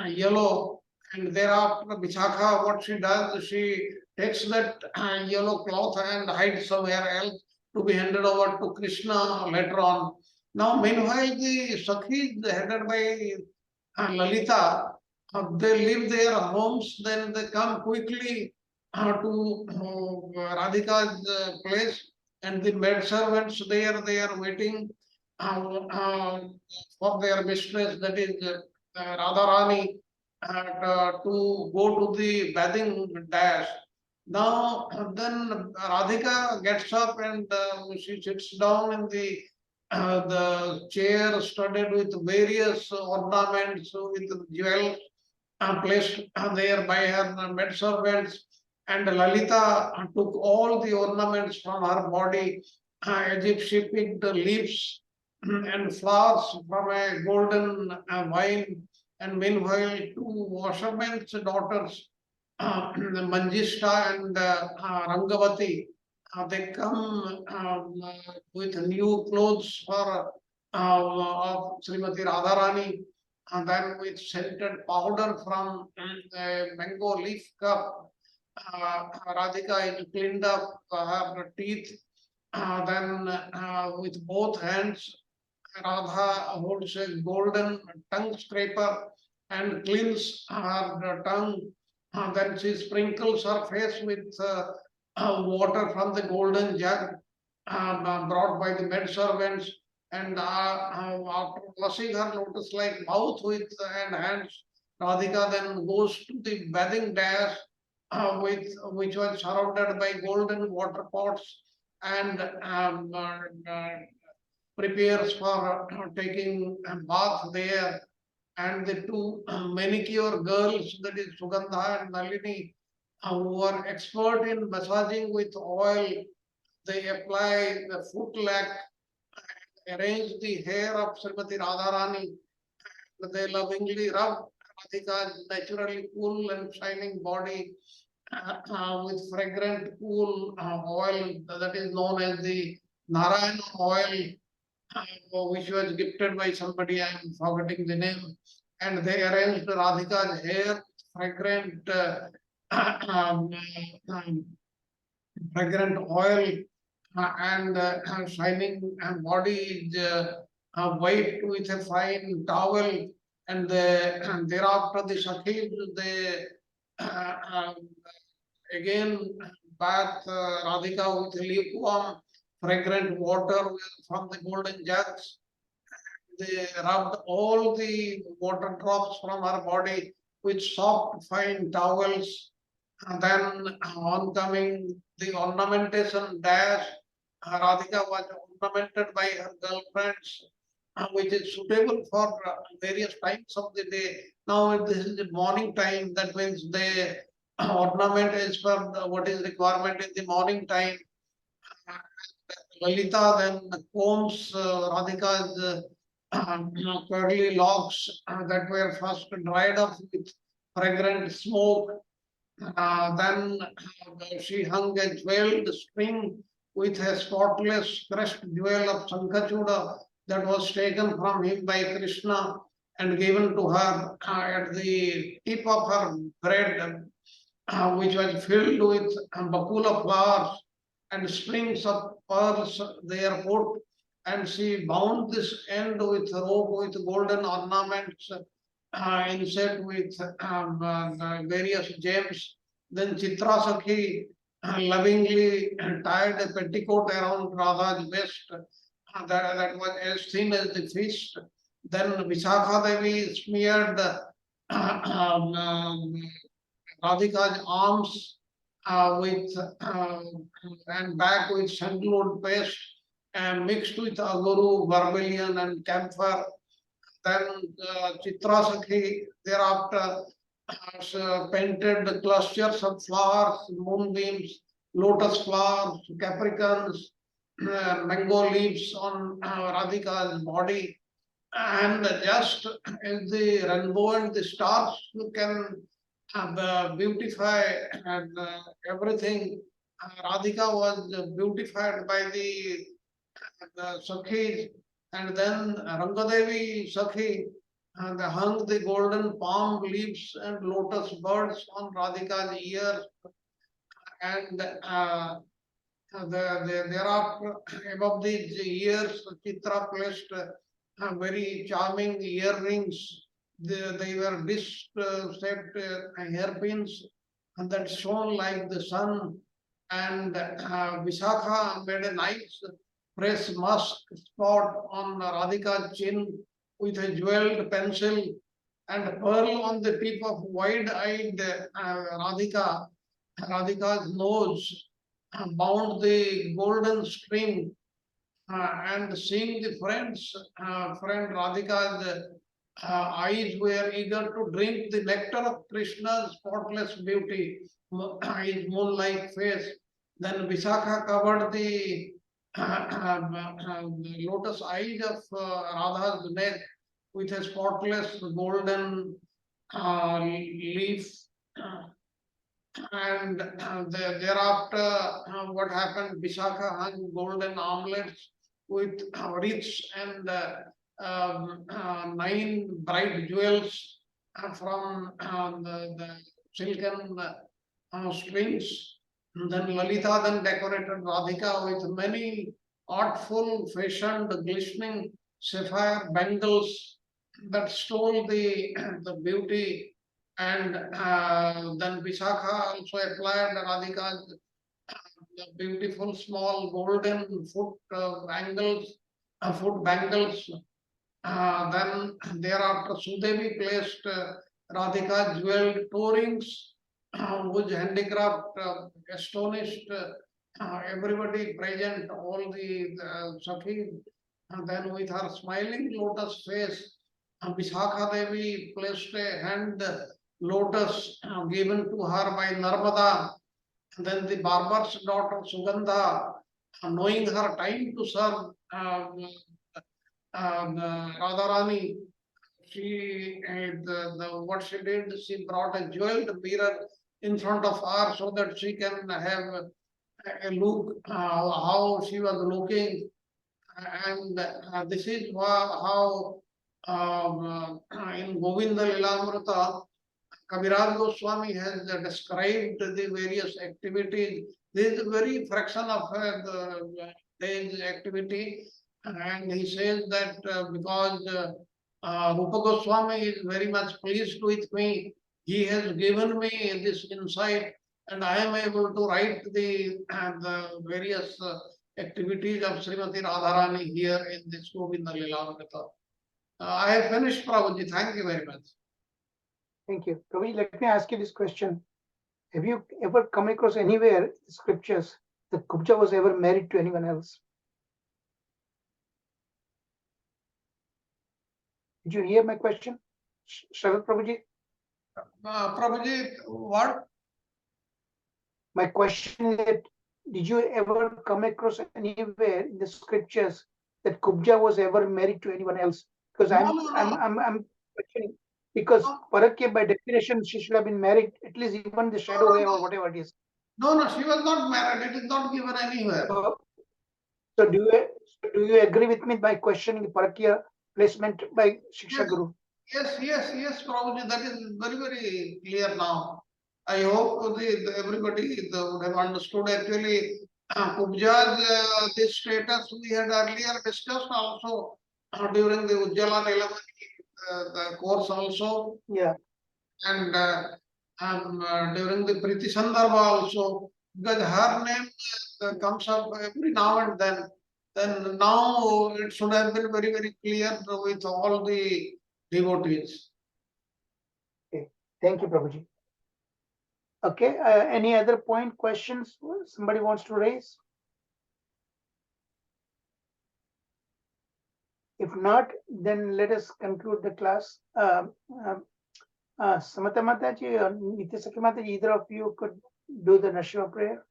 yellow. And thereafter, Vishakha, what she does, she takes that yellow cloth and hides somewhere else to be handed over to Krishna later on. Now, meanwhile, the Sakhis headed by Lalita, they leave their homes, then they come quickly to Radhika's place, and the maid servants there, they are waiting for their mistress, that is Radharani, to go to the bathing dash. Now, then Radhika gets up and she sits down in the chair studded with various ornaments with jewels placed there by her maidservants. And Lalita took all the ornaments from her body as if she picked leaves and flowers from a golden vine. And meanwhile, two washermen's daughters, Manjishta and Rangavati, they come with new clothes for of Srimati Radharani, and then with scented powder from a mango leaf cup. Radhika is cleaned up her teeth. Then with both hands, Radha holds a golden tongue scraper and cleans her tongue. Then she sprinkles her face with water from the golden jug brought by the maidservants. And after washing her lotus-like mouth with and hands, Radhika then goes to the bathing dash which was surrounded by golden water pots, and prepares for taking a bath there. And the two manicure girls, that is Sugandha and Nalini, who are expert in massaging with oil, they apply the foot lac, arrange the hair of Srimati Radharani. They lovingly rub Radhika's naturally cool and shining body with fragrant cool oil that is known as the Narayana oil, which was gifted by somebody, I am forgetting the name. And they arranged Radhika's hair, fragrant fragrant oil, and shining body is wiped with a fine towel. And thereafter the Sakhis, they again bath Radhika with lukewarm fragrant water from the golden jugs. They rubbed all the water drops from her body with soft, fine towels. And then oncoming the ornamentation dash, Radhika was ornamented by her girlfriends, which is suitable for various times of the day. Now, if this is the morning time, that means the ornament is for what is requirement in the morning time. Lalita then combs Radhika's curly locks that were first dried up with fragrant smoke. Then she hung a jeweled string with a spotless crushed jewel of Sankachuda that was taken from him by Krishna and given to her at the tip of her bread, which was filled with bakula flowers and strings of pearls there put, and she bound this end with rope with golden ornaments inset with various gems. Then Chitra Sakhi lovingly tied a petticoat around Radha's waist that was as thin as the fist. Then Vishakha Devi smeared Radhika's arms with and back with sandalwood paste and mixed with aguru, vermilion and camphor. Then Chitra Sakhi thereafter painted clusters of flowers, moonbeams, lotus flowers, capricorns, mango leaves on Radhika's body. And just as the rainbow and the stars can beautify and everything, Radhika was beautified by the Sakhis, and then Rangadevi Sakhi hung the golden palm leaves and lotus buds on Radhika's ears, and thereafter above these ears, Chitra placed very charming earrings. They were disc-shaped hairpins and that shone like the sun. And Vishakha made a nice fresh musk spot on Radhika's chin with a jeweled pencil and pearl on the tip of wide-eyed Radhika's nose, bound the golden string, and seeing the friend Radhika's eyes were eager to drink the nectar of Krishna's spotless beauty, his moon-like face. Then Vishakha covered the lotus eyes of Radha's neck with a spotless golden leaf. And thereafter, what happened? Vishakha hung golden armlets with wreaths and 9 bright jewels from the silken strings. And then Lalita then decorated Radhika with many artful, fashioned, glistening sapphire bangles that stole the beauty. And then Vishakha also applied Radhika's beautiful small golden foot bangles. Then thereafter Sudevi placed Radhika's jeweled toe rings, whose handicraft astonished everybody present, all the Sakhis. And then with her smiling lotus face, Vishakha Devi placed a hand lotus given to her by Narmada. And then the barber's daughter Sugandha, knowing her time to serve Radharani, she what she did, she brought a jeweled mirror in front of her so that she can have a look how she was looking. And this is how in Govinda Lilamrita, Kaviraj Goswami has described the various activities. This is a very fraction of the day's activity. And he says that because Rupa Goswami is very much pleased with me, he has given me this insight, and I am able to write the various activities of Srimati Radharani here in this Govinda Lilamrita. I have finished, Prabhuji. Thank you very much. Thank you. Kavi, let me ask you this question. Have you ever come across anywhere in scriptures that Kubja was ever married to anyone else. Did you hear my question, Sharad Prabhuji? Prabhuji, what? My question is that did you ever come across anywhere in the scriptures that Kubja was ever married to anyone else? Because I'm questioning, because Parakya by definition she should have been married, at least even the shadow way or whatever it is. No, she was not married. It is not given anywhere. So do you agree with me by questioning Parakya placement by Shiksha Guru? Yes, Prabhuji, that is very, very clear now. I hope everybody would have understood. Actually, Kubja's this status we had earlier discussed also during the Ujjala 11 the course also. Yeah. And during the Priti Sandarbha also, because her name comes up every now and then. Then now it should have been very, very clear with all the devotees. Okay. Thank you, Prabhuji. Okay. Any other point, questions somebody wants to raise? If not, then let us conclude the class. Samata Mataji or Nityasakhi Mataji, either of you could do the Nashima prayer.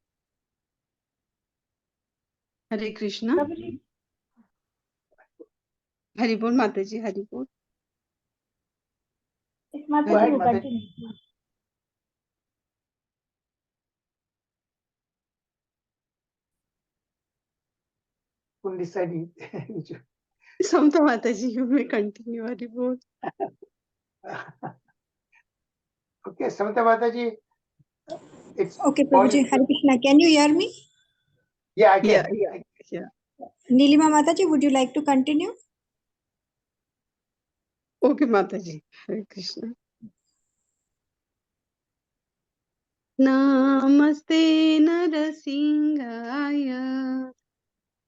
Hare Krishna. Hari Bol Mataji, Hari Bol. Go ahead, Mataji. Couldn't decide. Samata Mataji, you may continue, Hari Bol. Okay, Samata Mataji. It's Okay, Prabhuji, Hare Krishna. Can you hear me? Yeah, I can. Yeah. Nilima Mataji, would you like to continue? Okay, Mataji. Hare Krishna. Namaste Narasingaya.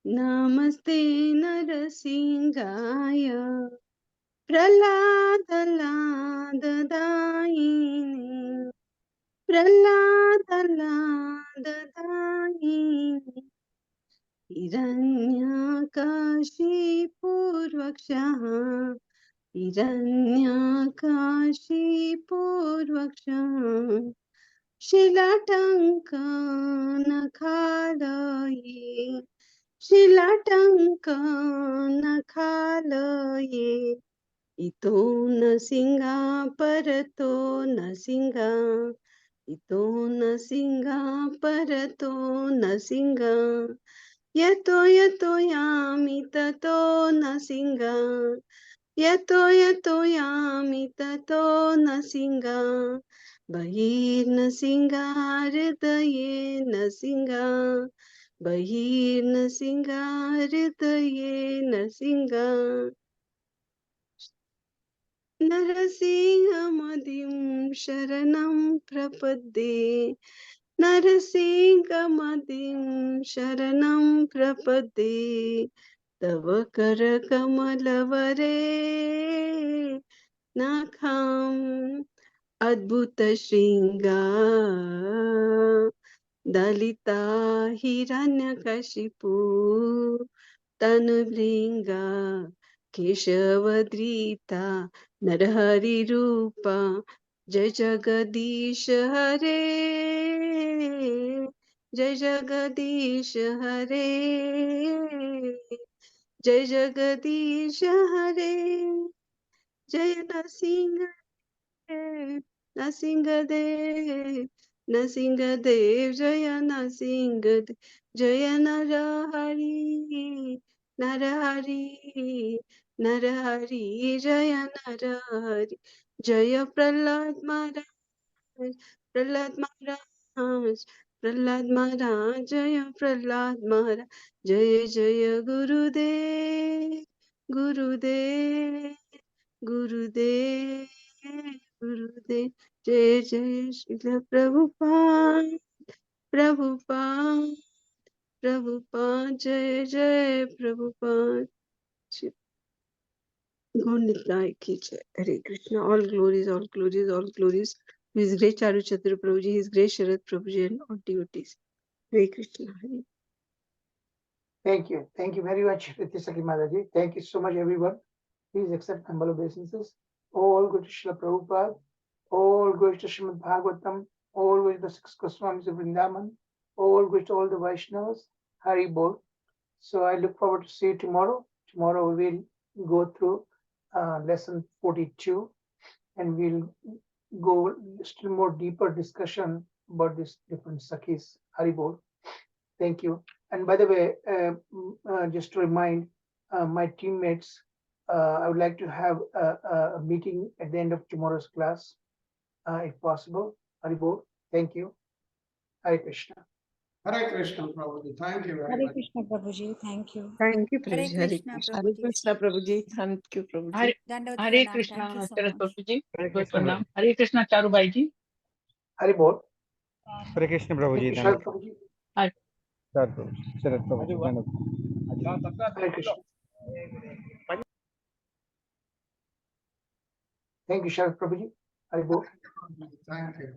Namaste Narasingaya. Praladaladaini. Praladaladaini. Hiranyakashipurvakshaha. Hiranyakashipurvakshaha. Shilatankanakalaye. Shilatankanakalaye. Ito nasinga parato nasinga. Ito nasinga parato nasinga. Yato yami tato nasinga. Yato yami tato nasinga. Bahir nasinga hridaye nasinga. Bahir nasinga hridaye nasinga. Narasimhadim sharanam prapadde. Narasimhadim sharanam prapadde. Tava kara kamalavare nakham adbhuta shringa. Dalita hiranyakashipu tanubringa. Keshavadrita Narahari Rupa Jai Jagadish Hare Jai Jagadish Hare Jai Jagadish Hare Jai Nasinga Nasingadev Nasingadev Jaya Nasingadev Jaya Narahari Narahari Narahari Jaya Narahari Jaya Prahlad Maharaj Prahlad Maharaj Prahlad Maharaj Jaya Prahlad Maharaj Jaya Jaya Gurudev Gurudev Gurudev Gurudev Jai Jai Srila Prabhupada Prabhupada Prabhupada Jai Jai Prabhupada Gonditai ki jai. Hare Krishna. All glories, all glories, all glories to His great Charu Chandra Prabhuji, His great Sharad Prabhuji and all devotees. Hare Krishna. Thank you. Thank you very much, Ritisaki Mataji. Thank you so much, everyone. Please accept humble obeisances. All go to Srila Prabhupada. All go to Srimad Bhagavatam. All go to the six Goswamis of Vrindavan. All go to all the Vaishnavas. Hari Bol. So I look forward to see you tomorrow. Tomorrow we will go through lesson 42 and we'll go still more deeper discussion about these different Sakhis. Hari Bol. Thank you. And by the way, just to remind my teammates, I would like to have a meeting at the end of tomorrow's class, if possible. Hari Bol. Thank you. Hare Krishna. Hare Krishna, Prabhuji. Thank you very Hare much. Krishna, Prabhuji. Thank you. Thank you, Hare Prabhuji. Hare Krishna, Krishna. Hare Prabhuji. Krishna, Prabhuji. Thank you, Prabhuji. Hare Dandavat Hare Pranam. Krishna, Thank you so Sharat much. Prabhuji. Hare Good Krishna, pranam. Hare Krishna, Charu Bhaiji. Hari Bol. Hare Krishna, Thank Prabhuji. you, Sharad Prabhuji. Hare Sharat Prabhuji. Hare Krishna. Thank you, Sharad Prabhuji. Hari Bol. Thank you.